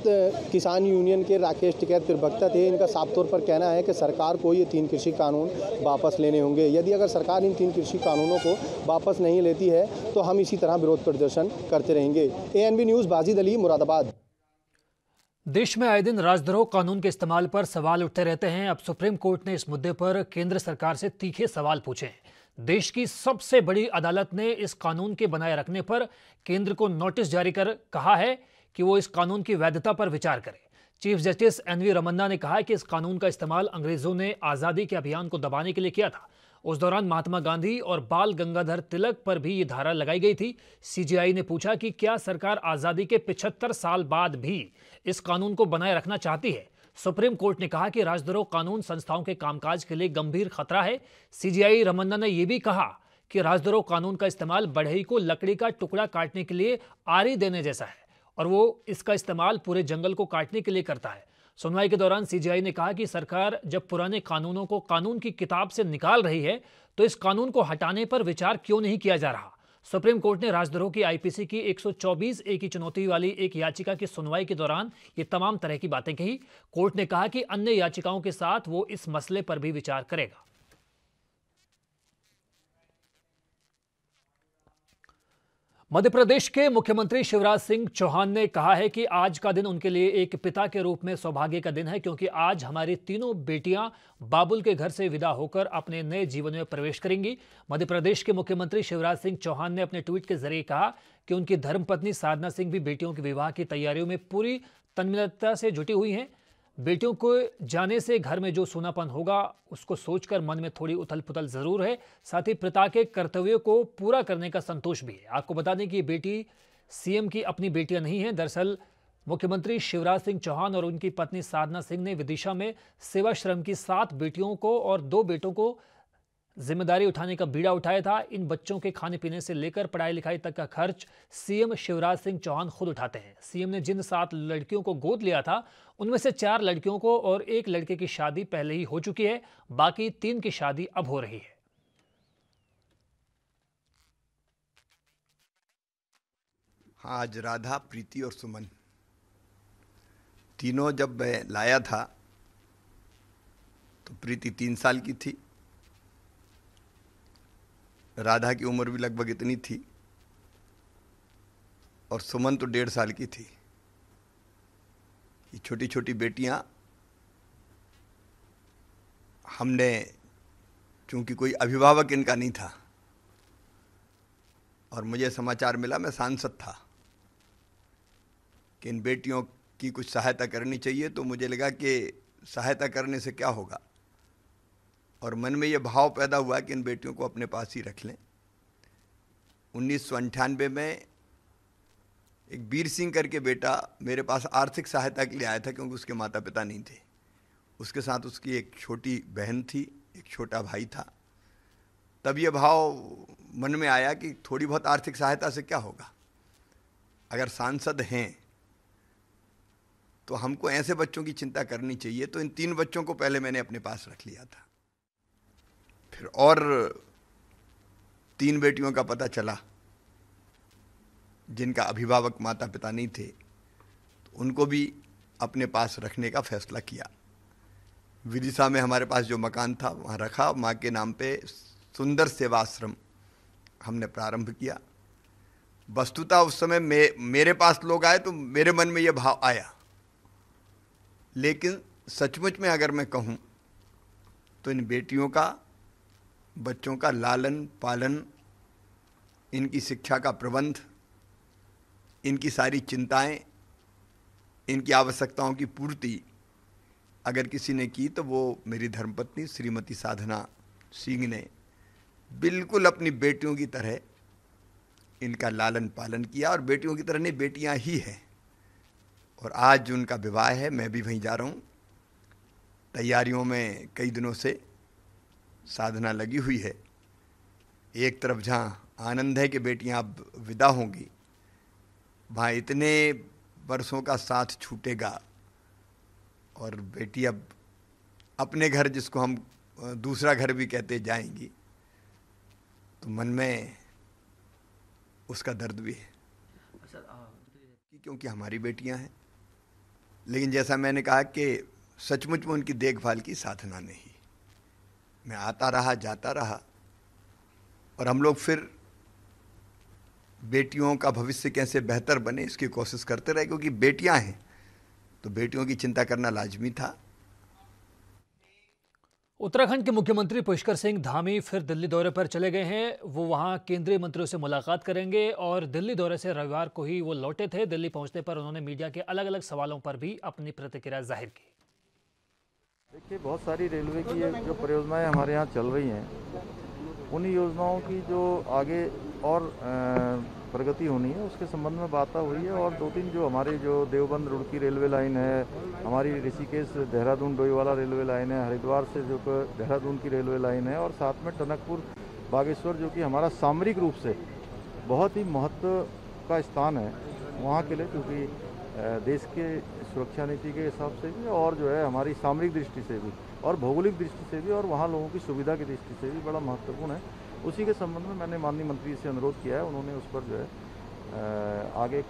S13: किसान यूनियन के राकेश टिकैत प्रवक्ता थे। इनका साफ तौर पर कहना है कि सरकार को ये 3 कृषि कानून वापस लेने होंगे। यदि अगर सरकार इन 3 कृषि कानूनों को वापस नहीं लेती है तो हम इसी तरह विरोध प्रदर्शन करते रहेंगे। ANB news, Wajid Ali, Moradabad.
S1: देश में आए दिन राजद्रोह कानून के इस्तेमाल पर सवाल उठते रहते हैं। अब सुप्रीम कोर्ट ने इस मुद्दे पर केंद्र सरकार से तीखे सवाल पूछे हैं। देश की सबसे बड़ी अदालत ने इस कानून के बनाए रखने पर केंद्र को नोटिस जारी कर कहा है कि वो इस कानून की वैधता पर विचार करे। चीफ जस्टिस NV रमन्ना ने कहा है कि इस कानून का इस्तेमाल अंग्रेजों ने आज़ादी के अभियान को दबाने के लिए किया था। उस दौरान महात्मा गांधी और बाल गंगाधर तिलक पर भी ये धारा लगाई गई थी। CJI ने पूछा कि क्या सरकार आज़ादी के 75 साल बाद भी इस कानून को बनाए रखना चाहती है। सुप्रीम कोर्ट ने कहा कि राजद्रोह कानून संस्थाओं के कामकाज के लिए गंभीर खतरा है। CJI रमन्ना ने यह भी कहा कि राजद्रोह कानून का इस्तेमाल बढ़ई को लकड़ी का टुकड़ा काटने के लिए आरी देने जैसा है और वो इसका इस्तेमाल पूरे जंगल को काटने के लिए करता है। सुनवाई के दौरान CJI ने कहा कि सरकार जब पुराने कानूनों को कानून की किताब से निकाल रही है तो इस कानून को हटाने पर विचार क्यों नहीं किया जा रहा। सुप्रीम कोर्ट ने राजद्रोह की IPC की 124A की चुनौती वाली एक याचिका की सुनवाई के दौरान ये तमाम तरह की बातें कही। कोर्ट ने कहा कि अन्य याचिकाओं के साथ वो इस मसले पर भी विचार करेगा। मध्य प्रदेश के मुख्यमंत्री शिवराज सिंह चौहान ने कहा है कि आज का दिन उनके लिए एक पिता के रूप में सौभाग्य का दिन है, क्योंकि आज हमारी तीनों बेटियां बाबुल के घर से विदा होकर अपने नए जीवन में प्रवेश करेंगी। मध्य प्रदेश के मुख्यमंत्री शिवराज सिंह चौहान ने अपने ट्वीट के जरिए कहा कि उनकी धर्मपत्नी साधना सिंह भी बेटियों के विवाह की तैयारियों में पूरी तन्मयता से जुटी हुई हैं। बेटियों को जाने से घर में जो सूनापन होगा उसको सोचकर मन में थोड़ी उथल पुथल जरूर है, साथ ही पिता के कर्तव्यों को पूरा करने का संतोष भी है। आपको बता दें कि ये बेटी सीएम की अपनी बेटियां नहीं है। दरअसल मुख्यमंत्री शिवराज सिंह चौहान और उनकी पत्नी साधना सिंह ने विदिशा में सेवाश्रम की 7 बेटियों को और 2 बेटों को जिम्मेदारी उठाने का बीड़ा उठाया था। इन बच्चों के खाने पीने से लेकर पढ़ाई लिखाई तक का खर्च सीएम शिवराज सिंह चौहान खुद उठाते हैं। सीएम ने जिन 7 लड़कियों को गोद लिया था उनमें से 4 लड़कियों को और 1 लड़के की शादी पहले ही हो चुकी है, बाकी 3 की शादी अब हो रही है।
S15: हाँ, आज राधा, प्रीति और सुमन तीनों जब मैं लाया था तो प्रीति 3 साल की थी, राधा की उम्र भी लगभग इतनी थी और सुमन तो 1.5 साल की थी। ये छोटी छोटी बेटियां हमने, चूंकि कोई अभिभावक इनका नहीं था और मुझे समाचार मिला, मैं सांसद था, कि इन बेटियों की कुछ सहायता करनी चाहिए, तो मुझे लगा कि सहायता करने से क्या होगा, और मन में ये भाव पैदा हुआ कि इन बेटियों को अपने पास ही रख लें। 1998 में एक वीर सिंह करके बेटा मेरे पास आर्थिक सहायता के लिए आया था, क्योंकि उसके माता पिता नहीं थे। उसके साथ उसकी एक छोटी बहन थी, एक छोटा भाई था। तब ये भाव मन में आया कि थोड़ी बहुत आर्थिक सहायता से क्या होगा, अगर सांसद हैं तो हमको ऐसे बच्चों की चिंता करनी चाहिए। तो इन 3 बच्चों को पहले मैंने अपने पास रख लिया था। फिर और 3 बेटियों का पता चला जिनका अभिभावक माता पिता नहीं थे, तो उनको भी अपने पास रखने का फैसला किया। विदिशा में हमारे पास जो मकान था वहाँ रखा, माँ के नाम पे सुंदर सेवाश्रम हमने प्रारंभ किया। वस्तुतः उस समय मेरे पास लोग आए तो मेरे मन में ये भाव आया, लेकिन सचमुच में अगर मैं कहूँ तो इन बेटियों का, बच्चों का लालन पालन, इनकी शिक्षा का प्रबंध, इनकी सारी चिंताएं, इनकी आवश्यकताओं की पूर्ति अगर किसी ने की तो वो मेरी धर्मपत्नी श्रीमती साधना सिंह ने बिल्कुल अपनी बेटियों की तरह इनका लालन पालन किया। और बेटियों की तरह नहीं, बेटियां ही हैं। और आज उनका विवाह है, मैं भी वहीं जा रहा हूँ। तैयारियों में कई दिनों से साधना लगी हुई है। एक तरफ जहाँ आनंद है कि बेटियां अब विदा होंगी, वहाँ इतने वर्षों का साथ छूटेगा और बेटी अब अपने घर, जिसको हम दूसरा घर भी कहते, जाएंगी, तो मन में उसका दर्द भी है, क्योंकि हमारी बेटियां हैं। लेकिन जैसा मैंने कहा कि सचमुच में उनकी देखभाल की साधना ने ही, मैं आता रहा जाता रहा, और हम लोग फिर बेटियों का भविष्य कैसे बेहतर बने इसकी कोशिश करते रहे, क्योंकि बेटियां हैं तो बेटियों की चिंता करना लाजमी था।
S1: उत्तराखंड के मुख्यमंत्री पुष्कर सिंह धामी फिर दिल्ली दौरे पर चले गए हैं। वो वहां केंद्रीय मंत्रियों से मुलाकात करेंगे और दिल्ली दौरे से रविवार को ही वो लौटे थे। दिल्ली पहुंचने पर उन्होंने मीडिया के अलग अलग सवालों पर भी अपनी प्रतिक्रिया जाहिर की।
S16: देखिए, बहुत सारी रेलवे की जो परियोजनाएं हमारे यहाँ चल रही हैं, उन योजनाओं की जो आगे और प्रगति होनी है उसके संबंध में बात हुई है। और 2-3 जो हमारे जो देवबंद रुड़की रेलवे लाइन है, हमारी ऋषिकेश देहरादून डोईवाला रेलवे लाइन है, हरिद्वार से जो देहरादून की रेलवे लाइन है, और साथ में टनकपुर बागेश्वर जो कि हमारा सामरिक रूप से बहुत ही महत्व का स्थान है वहाँ के लिए, क्योंकि देश के सुरक्षा नीति के हिसाब से भी और जो है हमारी सामरिक दृष्टि से भी और भौगोलिक दृष्टि से भी और वहाँ लोगों की सुविधा की दृष्टि से भी बड़ा महत्वपूर्ण है। उसी के संबंध में मैंने माननीय मंत्री से अनुरोध किया है। उन्होंने उस पर जो है आगे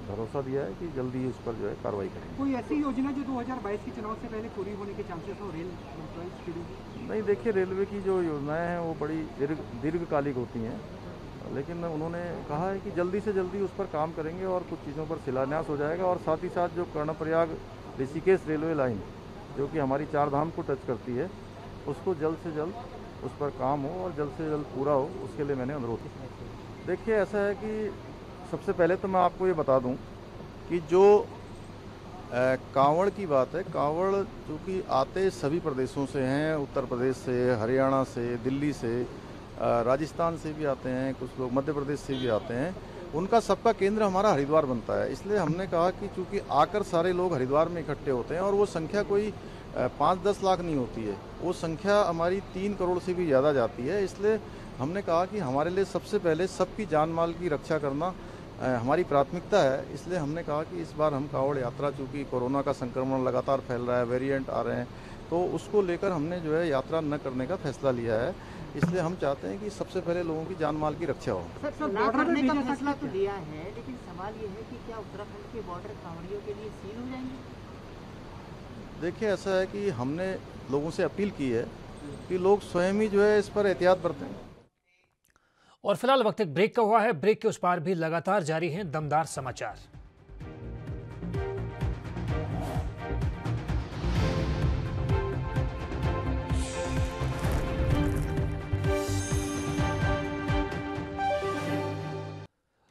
S16: भरोसा दिया है कि जल्दी ही उस पर जो है कार्रवाई करेंगे।
S17: कोई ऐसी योजना जो 2022 के चुनाव से पहले पूरी होने के चांसेस हो रेल एम्प्लॉइज के लिए?
S16: नहीं, देखिए, रेलवे की जो योजनाएं हैं वो बड़ी दीर्घकालिक होती हैं। लेकिन उन्होंने कहा है कि जल्दी से जल्दी उस पर काम करेंगे और कुछ चीज़ों पर शिलान्यास हो जाएगा। और साथ ही साथ जो कर्णप्रयाग ऋषिकेश रेलवे लाइन जो कि हमारी 4 धाम को टच करती है, उसको जल्द से जल्द उस पर काम हो और जल्द से जल्द पूरा हो, उसके लिए मैंने अनुरोध किया। देखिए, ऐसा है कि सबसे पहले तो मैं आपको ये बता दूं कि जो कांवड़ की बात है, कांवड़ जो कि आते सभी प्रदेशों से हैं, उत्तर प्रदेश से, हरियाणा से, दिल्ली से, राजस्थान से भी आते हैं, कुछ लोग मध्य प्रदेश से भी आते हैं। उनका सबका केंद्र हमारा हरिद्वार बनता है। इसलिए हमने कहा कि चूँकि आकर सारे लोग हरिद्वार में इकट्ठे होते हैं और वो संख्या कोई 5-10 लाख नहीं होती है, वो संख्या हमारी 3 करोड़ से भी ज़्यादा जाती है। इसलिए हमने कहा कि हमारे लिए सबसे पहले सबकी जान माल की रक्षा करना हमारी प्राथमिकता है। इसलिए हमने कहा कि इस बार हम कांवड़ यात्रा, चूँकि कोरोना का संक्रमण लगातार फैल रहा है, वेरिएंट आ रहे हैं, तो उसको लेकर हमने जो है यात्रा न करने का फैसला लिया है। इसलिए हम चाहते हैं कि सबसे पहले लोगों की जान माल की रक्षा हो।
S4: सर, बॉर्डर करने का फैसला तो लिया है, लेकिन सवाल ये है कि क्या उत्तराखंड के बॉर्डर कांवड़ियों के लिए सील हो जाएंगे?
S16: देखिए, ऐसा है कि हमने लोगों से अपील की है कि लोग स्वयं ही जो है इस पर एहतियात बरतें।
S1: और फिलहाल वक्त एक ब्रेक का हुआ है। ब्रेक के उस पार भी लगातार जारी हैं दमदार समाचार।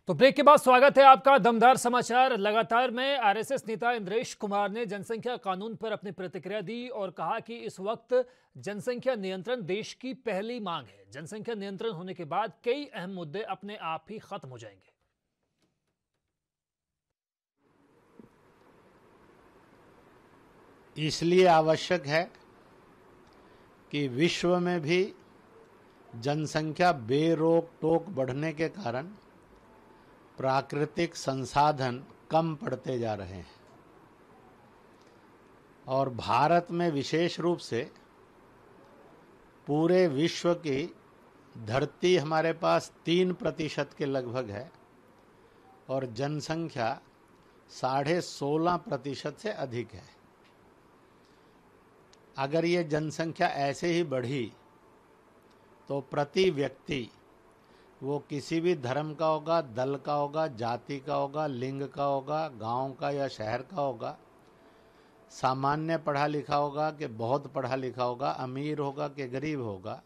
S1: तो ब्रेक के बाद स्वागत है आपका दमदार समाचार। लगातार में आरएसएस नेता इंद्रेश कुमार ने जनसंख्या कानून पर अपनी प्रतिक्रिया दी और कहा कि इस वक्त जनसंख्या नियंत्रण देश की पहली मांग है। जनसंख्या नियंत्रण होने के बाद कई अहम मुद्दे अपने आप ही खत्म हो जाएंगे।
S18: इसलिए आवश्यक है कि विश्व में भी जनसंख्या बेरोक टोक बढ़ने के कारण प्राकृतिक संसाधन कम पड़ते जा रहे हैं और भारत में विशेष रूप से पूरे विश्व की धरती हमारे पास 3% के लगभग है और जनसंख्या 16.5% से अधिक है। अगर ये जनसंख्या ऐसे ही बढ़ी तो प्रति व्यक्ति, वो किसी भी धर्म का होगा, दल का होगा, जाति का होगा, लिंग का होगा, गांव का या शहर का होगा, सामान्य पढ़ा लिखा होगा कि बहुत पढ़ा लिखा होगा, अमीर होगा कि गरीब होगा,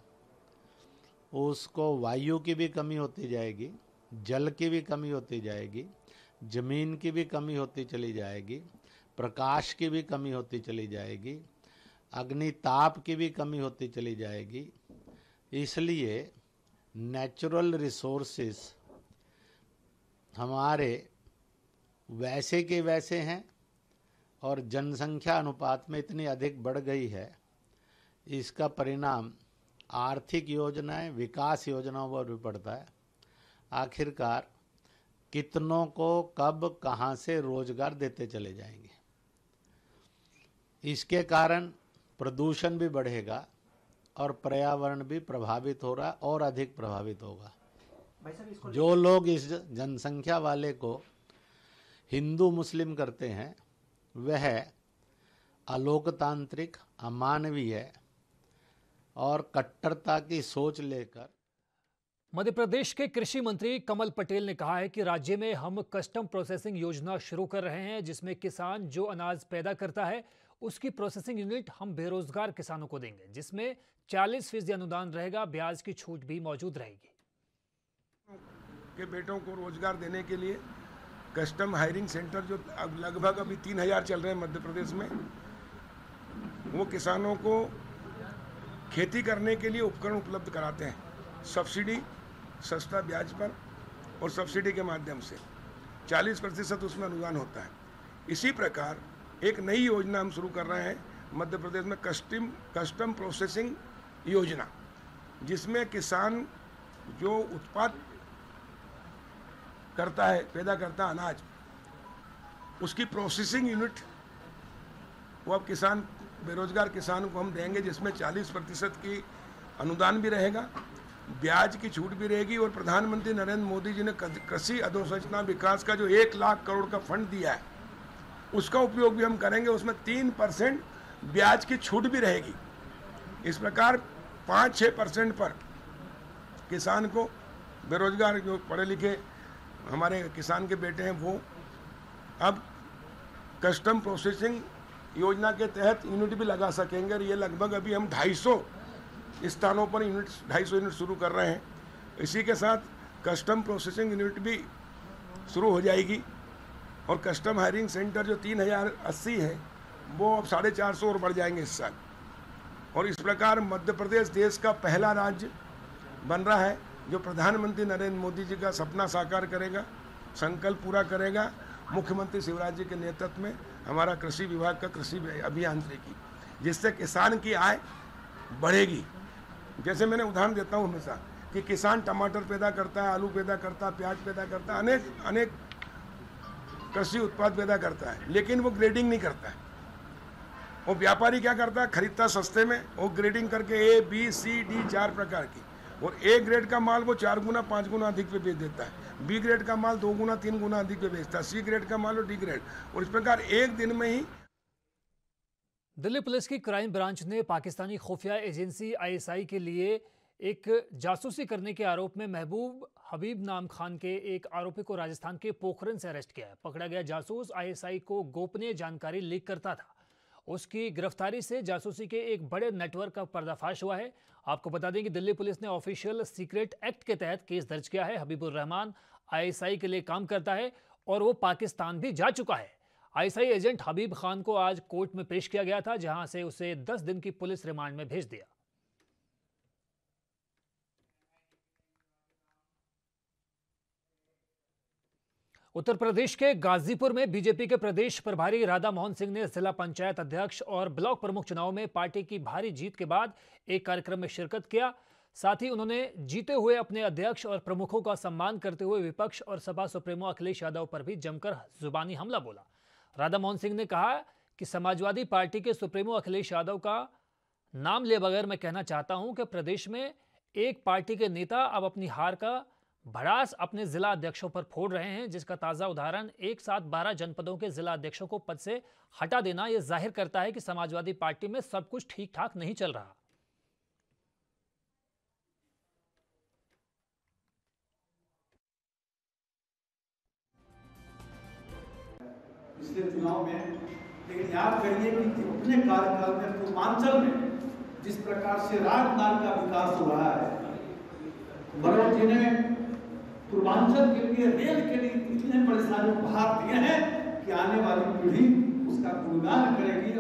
S18: उसको वायु की भी कमी होती जाएगी, जल की भी कमी होती जाएगी, जमीन की भी कमी होती चली जाएगी, प्रकाश की भी कमी होती चली जाएगी, अग्नि ताप की भी कमी होती चली जाएगी। इसलिए नेचुरल रिसोर्सेस हमारे वैसे के वैसे हैं और जनसंख्या अनुपात में इतनी अधिक बढ़ गई है, इसका परिणाम आर्थिक योजनाएं, विकास योजनाओं पर भी पड़ता है। आखिरकार कितनों को कब कहां से रोजगार देते चले जाएंगे। इसके कारण प्रदूषण भी बढ़ेगा और पर्यावरण भी प्रभावित हो रहा है और अधिक प्रभावित होगा। जो लोग इस जनसंख्या वाले को हिंदू मुस्लिम करते हैं वह अलोकतांत्रिक, अमानवीय और कट्टरता की सोच लेकर।
S1: मध्य प्रदेश के कृषि मंत्री कमल पटेल ने कहा है कि राज्य में हम कस्टम प्रोसेसिंग योजना शुरू कर रहे हैं, जिसमें किसान जो अनाज पैदा करता है उसकी प्रोसेसिंग यूनिट हम बेरोजगार किसानों को देंगे, जिसमें 40% अनुदान रहेगा, ब्याज की छूट भी मौजूद रहेगी।
S19: के बेटों को रोजगार देने के लिए कस्टम हायरिंग सेंटर जो अब लगभग अभी 3000 चल रहे हैं मध्य प्रदेश में, वो किसानों को खेती करने के लिए उपकरण उपलब्ध कराते हैं, सब्सिडी, सस्ता ब्याज पर और सब्सिडी के माध्यम से 40% उसमें अनुदान होता है। इसी प्रकार एक नई योजना हम शुरू कर रहे हैं मध्य प्रदेश में, कस्टम प्रोसेसिंग योजना, जिसमें किसान जो उत्पाद करता है, पैदा करता है अनाज, उसकी प्रोसेसिंग यूनिट वो अब किसान, बेरोजगार किसान को हम देंगे, जिसमें 40% की अनुदान भी रहेगा, ब्याज की छूट भी रहेगी और प्रधानमंत्री नरेंद्र मोदी जी ने कृषि अधोसंरचना विकास का जो 1 लाख करोड़ का फंड दिया है उसका उपयोग भी हम करेंगे, उसमें 3% ब्याज की छूट भी रहेगी। इस प्रकार 5-6% पर किसान को बेरोजगार जो पढ़े लिखे हमारे किसान के बेटे हैं वो अब कस्टम प्रोसेसिंग योजना के तहत यूनिट भी लगा सकेंगे। और ये लगभग अभी हम 250 स्थानों पर यूनिट 250 यूनिट शुरू कर रहे हैं। इसी के साथ कस्टम प्रोसेसिंग यूनिट भी शुरू हो जाएगी और कस्टम हायरिंग सेंटर जो 3080 है वो अब 450 और बढ़ जाएंगे इस साल। और इस प्रकार मध्य प्रदेश देश का पहला राज्य बन रहा है जो प्रधानमंत्री नरेंद्र मोदी जी का सपना साकार करेगा, संकल्प पूरा करेगा। मुख्यमंत्री शिवराज जी के नेतृत्व में हमारा कृषि विभाग का कृषि अभियांत्रिकी, जिससे किसान की आय बढ़ेगी। जैसे मैंने उदाहरण देता हूँ हमेशा कि किसान टमाटर पैदा करता है, आलू पैदा करता है, प्याज पैदा करता है, अनेक कृषि उत्पाद पैदा करता है, लेकिन वो ग्रेडिंग नहीं करता है। वो व्यापारी क्या करता है, खरीदता सस्ते में, वो ग्रेडिंग करके A, B, C, D 4 प्रकार की, और A ग्रेड का माल वो 4 गुना 5 गुना अधिक पे बेच देता है, B ग्रेड का माल 2 गुना 3 गुना अधिक पे बेचता है, C ग्रेड का माल और D ग्रेड, और इस प्रकार एक दिन में ही।
S1: दिल्ली पुलिस की क्राइम ब्रांच ने पाकिस्तानी खुफिया एजेंसी ISI के लिए एक जासूसी करने के आरोप में महबूब हबीब नाम खान के एक आरोपी को राजस्थान के पोखरन से अरेस्ट किया है। पकड़ा गया जासूस ISI को गोपनीय जानकारी लीक करता था। उसकी गिरफ्तारी से जासूसी के एक बड़े नेटवर्क का पर्दाफाश हुआ है। आपको बता दें कि दिल्ली पुलिस ने ऑफिशियल सीक्रेट एक्ट के तहत केस दर्ज किया है। हबीबुर रहमान ISI के लिए काम करता है और वो पाकिस्तान भी जा चुका है। ISI एजेंट हबीब खान को आज कोर्ट में पेश किया गया था, जहां से उसे 10 दिन की पुलिस रिमांड में भेज दिया। उत्तर प्रदेश के गाजीपुर में बीजेपी के प्रदेश प्रभारी राधा मोहन सिंह ने जिला पंचायत अध्यक्ष और ब्लॉक प्रमुख चुनाव में पार्टी की भारी जीत के बाद एक कार्यक्रम में शिरकत किया। साथ ही उन्होंने जीते हुए अपने अध्यक्ष और प्रमुखों का सम्मान करते हुए विपक्ष और सपा सुप्रीमो अखिलेश यादव पर भी जमकर जुबानी हमला बोला। राधा मोहन सिंह ने कहा कि समाजवादी पार्टी के सुप्रीमो अखिलेश यादव का नाम लिए बगैर मैं कहना चाहता हूं कि प्रदेश में एक पार्टी के नेता अब अपनी हार का भड़ास अपने जिला अध्यक्षों पर फोड़ रहे हैं, जिसका ताजा उदाहरण एक साथ 12 जनपदों के जिला अध्यक्षों को पद से हटा देना यह जाहिर करता है कि समाजवादी पार्टी में सब कुछ ठीक ठाक नहीं चल रहा।
S20: पिछले चुनाव में, लेकिन याद करिए कि अपने कार्यकाल में पूर्वांचल में जिस प्रकार से राजमार्ग का विकास हो रहा है, मनोज जी ने पूर्वांचल के लिए रेल के लिए इतने बड़े सारे उपहार दिए हैं कि आने वाली पीढ़ी उसका गुणगान करेगी।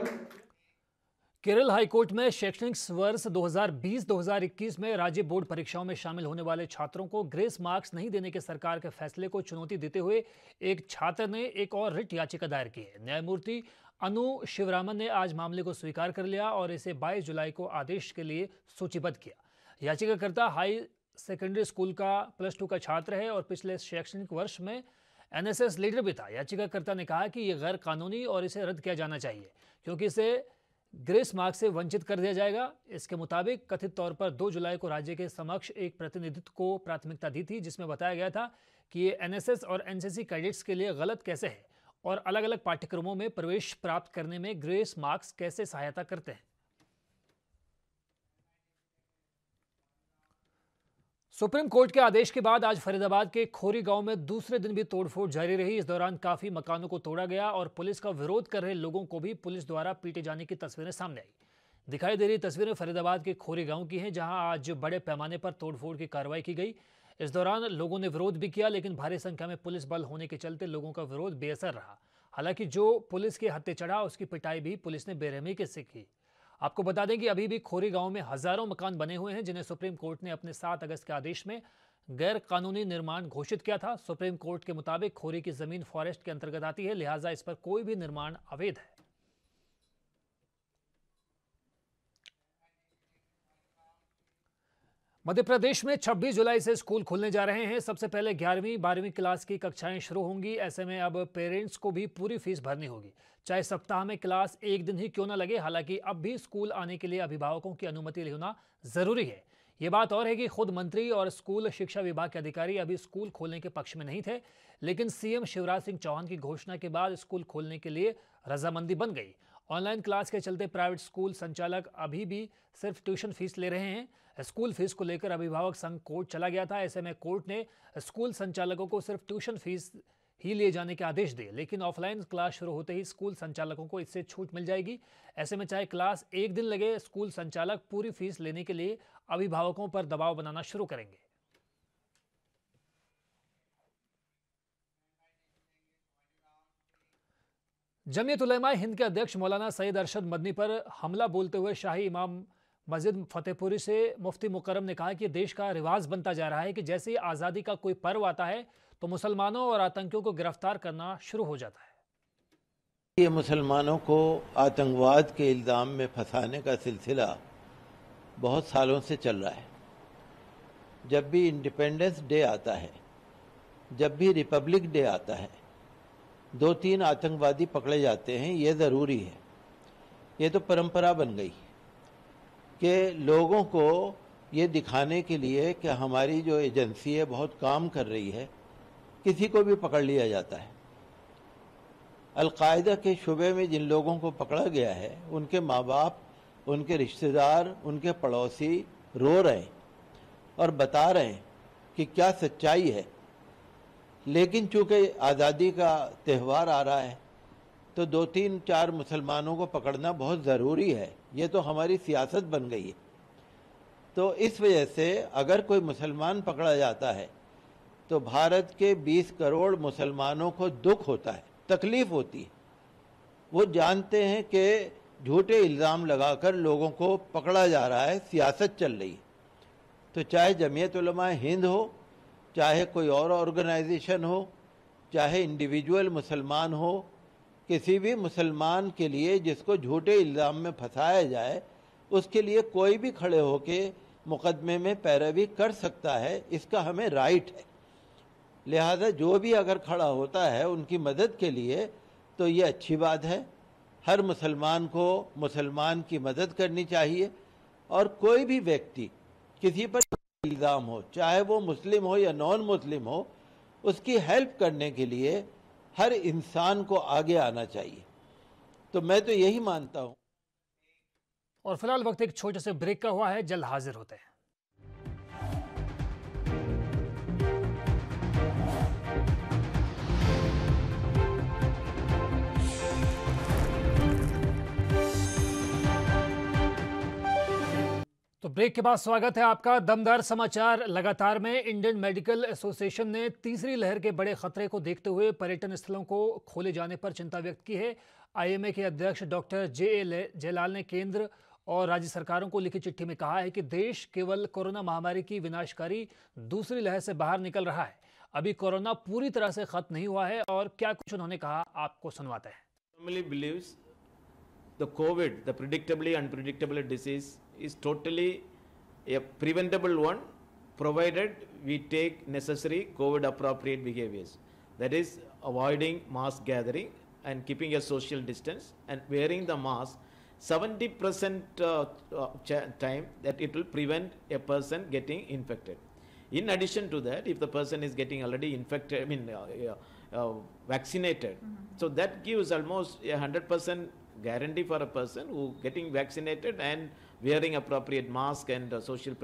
S1: केरल हाईकोर्ट में शैक्षणिक वर्ष 2020-2021 में राज्य बोर्ड परीक्षाओं में शामिल होने वाले छात्रों को ग्रेस मार्क्स नहीं देने के सरकार के फैसले को चुनौती देते हुए एक छात्र ने एक और रिट याचिका दायर की है। न्यायमूर्ति अनु शिवरामन ने आज मामले को स्वीकार कर लिया और इसे 22 जुलाई को आदेश के लिए सूचीबद्ध किया। याचिकाकर्ता हाई सेकेंडरी स्कूल का +2 का छात्र है और पिछले शैक्षणिक वर्ष में NSS लीडर भी था। याचिकाकर्ता ने कहा कि यह गैर कानूनी और इसे रद्द किया जाना चाहिए क्योंकि इसे ग्रेस मार्क से वंचित कर दिया जाएगा। इसके मुताबिक कथित तौर पर 2 जुलाई को राज्य के समक्ष एक प्रतिनिधित्व को प्राथमिकता दी थी, जिसमें बताया गया था कि ये NSS और NCC कैडेट्स के लिए गलत कैसे है और अलग अलग पाठ्यक्रमों में प्रवेश प्राप्त करने में ग्रेस मार्क्स कैसे सहायता करते हैं। सुप्रीम कोर्ट के आदेश के बाद आज फरीदाबाद के खोरी गांव में दूसरे दिन भी तोड़फोड़ जारी रही। इस दौरान काफी मकानों को तोड़ा गया और पुलिस का विरोध कर रहे लोगों को भी पुलिस द्वारा पीटे जाने की तस्वीरें सामने आई। दिखाई दे रही तस्वीरें फरीदाबाद के खोरी गांव की हैं, जहां आज बड़े पैमाने पर तोड़फोड़ की कार्रवाई की गई। इस दौरान लोगों ने विरोध भी किया, लेकिन भारी संख्या में पुलिस बल होने के चलते लोगों का विरोध बेअसर रहा। हालांकि जो पुलिस के हत्थे चढ़ा उसकी पिटाई भी पुलिस ने बेरहमी से की। आपको बता दें कि अभी भी खोरी गांव में हजारों मकान बने हुए हैं, जिन्हें सुप्रीम कोर्ट ने अपने 7 अगस्त के आदेश में गैर कानूनी निर्माण घोषित किया था। सुप्रीम कोर्ट के मुताबिक खोरी की जमीन फॉरेस्ट के अंतर्गत आती है, लिहाजा इस पर कोई भी निर्माण अवैध है। मध्य प्रदेश में 26 जुलाई से स्कूल खुलने जा रहे हैं। सबसे पहले 11वीं 12वीं क्लास की कक्षाएं शुरू होंगी। ऐसे में अब पेरेंट्स को भी पूरी फीस भरनी होगी, चाहे सप्ताह में क्लास एक दिन ही क्यों ना लगे। हालांकि अब भी स्कूल आने के लिए अभिभावकों की अनुमति लेना जरूरी है। ये बात और है कि खुद मंत्री और स्कूल शिक्षा विभाग के अधिकारी अभी स्कूल खोलने के पक्ष में नहीं थे, लेकिन CM शिवराज सिंह चौहान की घोषणा के बाद स्कूल खोलने के लिए रजामंदी बन गई ऑनलाइन क्लास के चलते प्राइवेट स्कूल संचालक अभी भी सिर्फ ट्यूशन फीस ले रहे हैं। स्कूल फीस को लेकर अभिभावक संघ कोर्ट चला गया था। ऐसे में कोर्ट ने स्कूल संचालकों को सिर्फ ट्यूशन फीस ही ले जाने के आदेश दिए, लेकिन ऑफलाइन क्लास शुरू होते ही स्कूल संचालकों को इससे छूट मिल जाएगी। ऐसे में चाहे क्लास एक दिन लगे, स्कूल संचालक पूरी फीस लेने के लिए अभिभावकों पर दबाव बनाना शुरू करेंगे। जमीयत उलेमा हिंद के अध्यक्ष मौलाना सैयद अरशद मदनी पर हमला बोलते हुए शाही इमाम मस्जिद फतेहपुरी से मुफ्ती मुकर्रम ने कहा कि देश का रिवाज बनता जा रहा है कि जैसे ही आज़ादी का कोई पर्व आता है तो मुसलमानों और आतंकियों को गिरफ्तार करना शुरू हो जाता है।
S18: ये मुसलमानों को आतंकवाद के इल्ज़ाम में फंसाने का सिलसिला बहुत सालों से चल रहा है। जब भी इंडिपेंडेंस डे आता है, जब भी रिपब्लिक डे आता है, 2-3 आतंकवादी पकड़े जाते हैं। ये ज़रूरी है, ये तो परंपरा बन गई कि लोगों को ये दिखाने के लिए कि हमारी जो एजेंसी है बहुत काम कर रही है, किसी को भी पकड़ लिया जाता है। अलकायदा के शुबे में जिन लोगों को पकड़ा गया है, उनके माँ बाप, उनके रिश्तेदार, उनके पड़ोसी रो रहे हैं और बता रहे हैं कि क्या सच्चाई है। लेकिन चूँकि आज़ादी का त्यौहार आ रहा है तो 2-3-4 मुसलमानों को पकड़ना बहुत ज़रूरी है। ये तो हमारी सियासत बन गई है। तो इस वजह से अगर कोई मुसलमान पकड़ा जाता है तो भारत के 20 करोड़ मुसलमानों को दुख होता है, तकलीफ़ होती है। वो जानते हैं कि झूठे इल्ज़ाम लगाकर लोगों को पकड़ा जा रहा है, सियासत चल रही है। तो चाहे जमीयत उलमा हिंद हो, चाहे कोई और ऑर्गेनाइजेशन हो, चाहे इंडिविजुअल मुसलमान हो, किसी भी मुसलमान के लिए जिसको झूठे इल्ज़ाम में फंसाया जाए, उसके लिए कोई भी खड़े होके मुकदमे में पैरवी कर सकता है। इसका हमें राइट है। लिहाजा जो भी अगर खड़ा होता है उनकी मदद के लिए तो ये अच्छी बात है। हर मुसलमान को मुसलमान की मदद करनी चाहिए और कोई भी व्यक्ति किसी पर इल्ज़ाम हो, चाहे वो मुस्लिम हो या नॉन मुस्लिम हो, उसकी हेल्प करने के लिए हर इंसान को आगे आना चाहिए। तो मैं तो यही मानता हूँ।
S1: और फिलहाल वक्त एक छोटे से ब्रेक का हुआ है, जल्द हाजिर होते हैं। तो ब्रेक के बाद स्वागत है आपका। दमदार समाचार लगातार में इंडियन मेडिकल एसोसिएशन ने तीसरी लहर के बड़े खतरे को देखते हुए पर्यटन स्थलों को खोले जाने पर चिंता व्यक्त की है। आईएमए के अध्यक्ष डॉक्टर जे जयलाल ने केंद्र और राज्य सरकारों को लिखी चिट्ठी में कहा है कि देश केवल कोरोना महामारी की विनाशकारी दूसरी लहर से बाहर निकल रहा है। अभी कोरोना पूरी तरह से खत्म नहीं हुआ है और क्या कुछ उन्होंने कहा, आपको सुनवाते हैं।
S21: The COVID, the predictably unpredictable disease, is totally a preventable one, provided we take necessary COVID appropriate behaviors. That is avoiding mass gathering and keeping a social distance and wearing the mask 70% time that it will prevent a person getting infected. In addition to that, if the person is getting already infected, vaccinated, so that gives almost 100% guarantee for a person who getting vaccinated and wearing appropriate mask and social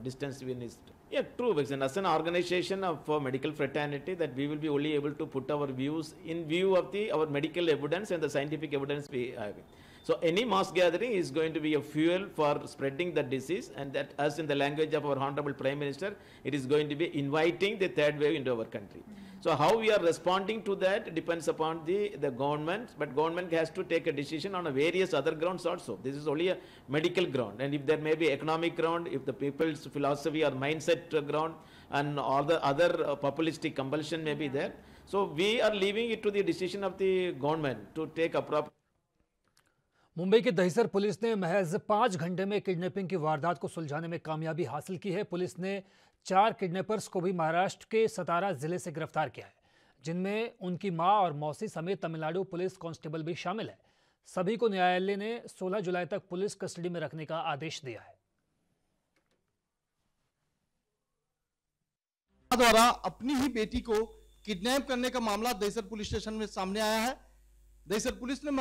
S21: distance within his. Yeah, true. And as an organization for medical fraternity, that we will be only able to put our views in view of our medical evidence and the scientific evidence we have. So any mass gathering is going to be a fuel for spreading the disease, and that, as in the language of our Honorable Prime Minister, it is going to be inviting the third wave into our country. So how we are responding to that depends upon the government, but government has to take a decision on various other grounds also. This is only a medical ground, and if there may be economic ground, if the people's philosophy or mindset ground, and all the other populistic compulsion may be there. So we are leaving it to the decision of the government to take appropriate.
S1: Mumbai की दहिसर पुलिस ने महज 5 घंटे में किडनैपिंग की वारदात को सुलझाने में कामयाबी हासिल की है। पुलिस ने 4 किडनैपर्स को भी महाराष्ट्र के सतारा जिले से गिरफ्तार किया है, जिनमें उनकी मां और मौसी समेत तमिलनाडु पुलिस कांस्टेबल भी शामिल है। सभी को न्यायालय ने 16 जुलाई तक पुलिस कस्टडी में रखने का आदेश दिया है।
S22: द्वारा अपनी ही बेटी को किडनैप करने का मामला दहिसर पुलिस स्टेशन में सामने आया है। दहिसर पुलिस ने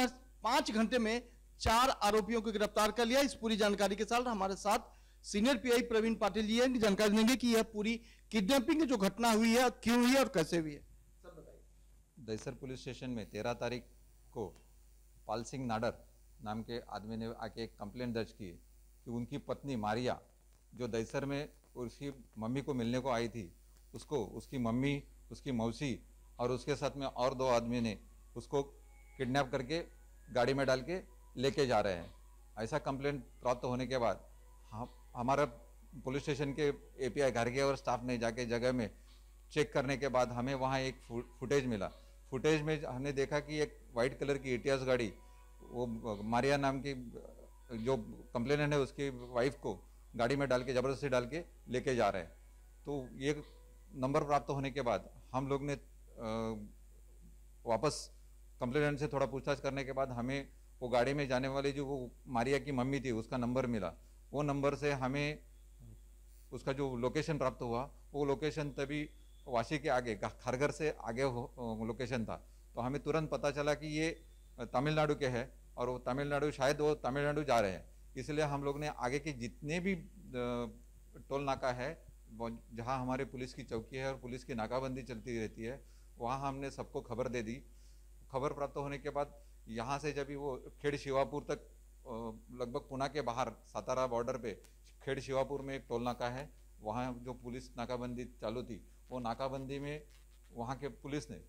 S22: 5 घंटे में 4 आरोपियों को गिरफ्तार कर लिया। इस पूरी जानकारी के साथ हमारे साथ सीनियर पीआई प्रवीण पाटिल जी हैं, जानकारी देंगे कि यह पूरी किडनैपिंग की जो घटना हुई है क्यों हुई है और कैसे हुई है।
S2: दहिसर पुलिस स्टेशन में 13 तारीख को पाल सिंह नाडर नाम के आदमी ने आके एक कंप्लेंट दर्ज की कि उनकी पत्नी मारिया जो दहिसर में उसकी मम्मी को मिलने को आई थी, उसको उसकी मम्मी, उसकी मौसी और उसके साथ में और 2 आदमी ने उसको किडनैप करके गाड़ी में डाल के लेके जा रहे हैं। ऐसा कंप्लेंट प्राप्त होने के बाद हमारा पुलिस स्टेशन के एपीआई घारगे और स्टाफ ने जाके जगह में चेक करने के बाद हमें वहाँ एक फुटेज मिला। फुटेज में हमने देखा कि एक वाइट कलर की एटियास गाड़ी, वो मारिया नाम की जो कंप्लेनेंट है उसकी वाइफ को गाड़ी में डाल के ज़बरदस्ती डाल के लेके जा रहे हैं। तो ये नंबर प्राप्त होने के बाद हम लोग ने वापस कंप्लेनेंट से थोड़ा पूछताछ करने के बाद हमें वो गाड़ी में जाने वाली जो वो मारिया की मम्मी थी उसका नंबर मिला। वो नंबर से हमें उसका जो लोकेशन प्राप्त हुआ, वो लोकेशन तभी वाशी के आगे खारघर से आगे लोकेशन था। तो हमें तुरंत पता चला कि ये तमिलनाडु के हैं और वो तमिलनाडु, शायद वो तमिलनाडु जा रहे हैं। इसलिए हम लोग ने आगे के जितने भी टोल नाका है जहाँ हमारे पुलिस की चौकी है और पुलिस की नाकाबंदी चलती रहती है, वहाँ हमने सबको खबर दे दी। खबर प्राप्त होने के बाद यहाँ से जब वो खेड़ शिवापुर तक लगभग पुणे के बाहर सातारा बॉर्डर पे खेड़ शिवापुर में एक टोल नाका है, वहाँ जो पुलिस नाकाबंदी चालू थी, वो नाकाबंदी में वहाँ के पुलिस ने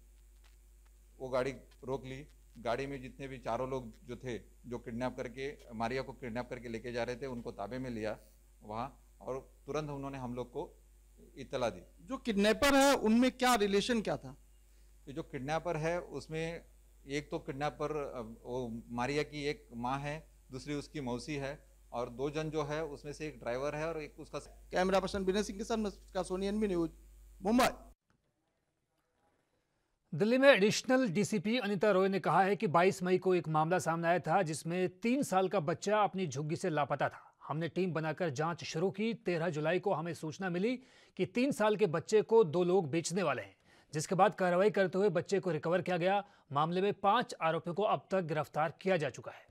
S2: वो गाड़ी रोक ली। गाड़ी में जितने भी 4 लोग जो थे, जो किडनैप करके मारिया को किडनैप करके लेके जा रहे थे, उनको ताबे में लिया वहाँ, और तुरंत उन्होंने हम लोग को इत्तला दी।
S22: जो किडनैपर है उनमें क्या रिलेशन क्या था?
S2: ये जो किडनैपर है उसमें एक तो किडनैपर वो मारिया की एक माँ है, दूसरी उसकी मौसी है, और 2 जन जो है उसमें से एक ड्राइवर है और एक उसका।
S22: कैमरा पर्सन विनय सिंह के साथ सोनी एनबी न्यूज, मुंबई।
S1: दिल्ली में एडिशनल डीसीपी अनिता रॉय ने कहा है कि 22 मई को एक मामला सामने आया था जिसमें 3 साल का बच्चा अपनी झुग्गी से लापता था। हमने टीम बनाकर जांच शुरू की। 13 जुलाई को हमें सूचना मिली कि 3 साल के बच्चे को 2 लोग बेचने वाले हैं, जिसके बाद कार्रवाई करते हुए बच्चे को रिकवर किया गया। मामले में 5 आरोपियों को अब तक गिरफ्तार किया जा चुका है।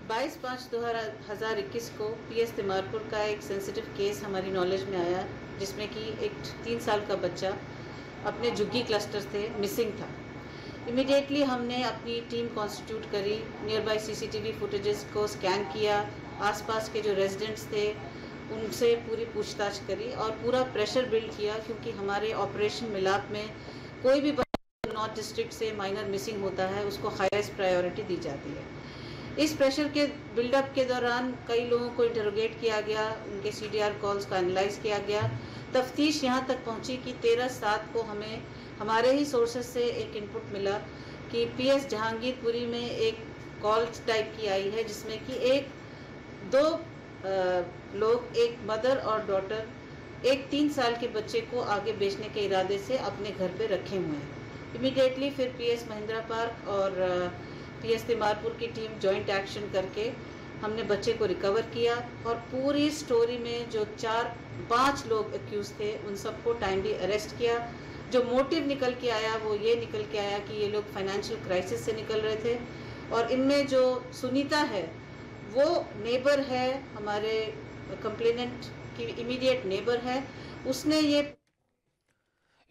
S3: 22/5/2021 को पीएस तिमारपुर का एक सेंसिटिव केस हमारी नॉलेज में आया, जिसमें कि एक 3 साल का बच्चा अपने झुग्गी क्लस्टर से मिसिंग था। इमीडिएटली हमने अपनी टीम कॉन्स्टिट्यूट करी, नियर बाय सीसीटीवी फुटेजेस को स्कैन किया, आसपास के जो रेजिडेंट्स थे उनसे पूरी पूछताछ करी और पूरा प्रेशर बिल्ड किया, क्योंकि हमारे ऑपरेशन मिलाप में कोई भी बच्चा नॉर्थ डिस्ट्रिक्ट से माइनर मिसिंग होता है उसको हाईएस्ट प्रायोरिटी दी जाती है। इस प्रेशर के बिल्डअप के दौरान कई लोगों को इंटरोगेट किया गया, उनके सीडीआर कॉल्स का एनालाइज किया गया। तफ्तीश यहाँ तक पहुँची कि 13/7 को हमें हमारे ही सोर्सेज से एक इनपुट मिला कि पीएस जहांगीरपुरी में एक कॉल टाइप की आई है, जिसमें कि 2 लोग, एक मदर और डॉटर, एक 3 साल के बच्चे को आगे बेचने के इरादे से अपने घर पे रखे हुए हैं। इमीडिएटली फिर पीएस महिंद्रा पार्क और पीएस तिमारपुर की टीम जॉइंट एक्शन करके हमने बच्चे को रिकवर किया और पूरी स्टोरी में जो 4-5 लोग एक्यूज थे उन सबको टाइमली अरेस्ट किया। जो मोटिव निकल के आया वो ये निकल के आया कि ये लोग फाइनेंशियल क्राइसिस से निकल रहे थे, और इनमें जो सुनीता है वो नेबर है, हमारे कंप्लेनेंट की इमीडिएट नेबर है। उसने ये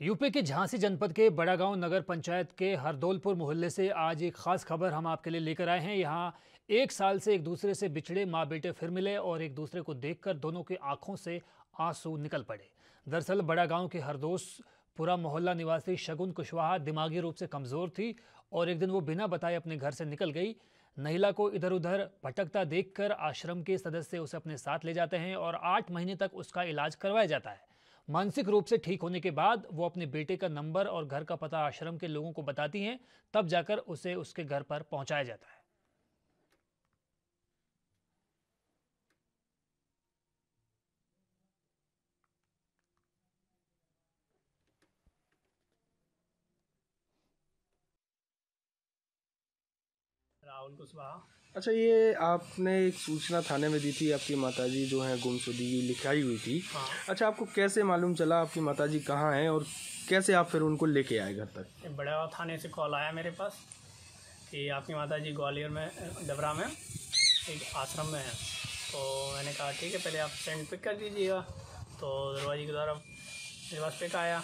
S1: यूपी के झांसी जनपद के बड़ागांव नगर पंचायत के हरदौलपुर मोहल्ले से आज एक खास खबर हम आपके लिए लेकर आए हैं। यहाँ 1 साल से एक दूसरे से बिछड़े माँ बेटे फिर मिले और एक दूसरे को देखकर दोनों की आंखों से आंसू निकल पड़े। दरअसल बड़ागांव के हरदोसपुरा मोहल्ला निवासी शगुन कुशवाहा दिमागी रूप से कमजोर थी और एक दिन वो बिना बताए अपने घर से निकल गई। महिला को इधर उधर भटकता देखकर आश्रम के सदस्य उसे अपने साथ ले जाते हैं और 8 महीने तक उसका इलाज करवाया जाता है। मानसिक रूप से ठीक होने के बाद वो अपने बेटे का नंबर और घर का पता आश्रम के लोगों को बताती हैं, तब जाकर उसे उसके घर पर पहुंचाया जाता है।
S5: राहुल कुशवाहा।
S6: अच्छा, ये आपने एक सूचना थाने में दी थी, आपकी माताजी जो हैं गुमशुदगी लिखाई हुई थी।
S5: हाँ।
S6: अच्छा, आपको कैसे मालूम चला आपकी माताजी कहाँ हैं और कैसे आप फिर उनको लेके आए घर तक?
S5: बड़ेवा थाने से कॉल आया मेरे पास कि आपकी माताजी ग्वालियर में डबरा में एक आश्रम में है। तो मैंने कहा ठीक है, पहले आप फ्रेंड पिक कर दीजिएगा। तो दरवाजे के द्वारा मेरे पास पिक आया,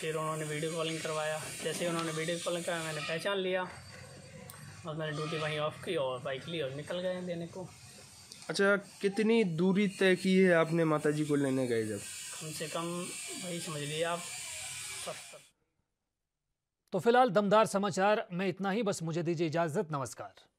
S5: फिर उन्होंने वीडियो कॉलिंग करवाया। जैसे ही उन्होंने वीडियो कॉलिंग कराया मैंने पहचान लिया और मैंने ड्यूटी वहीं ऑफ की और बाइक ली और निकल गए देने को।
S6: अच्छा, कितनी दूरी तय की है आपने माताजी को लेने गए जब?
S5: कम से कम वही समझ लीजिए आप 70।
S1: तो फिलहाल दमदार समाचार में इतना ही। बस मुझे दीजिए इजाजत। नमस्कार।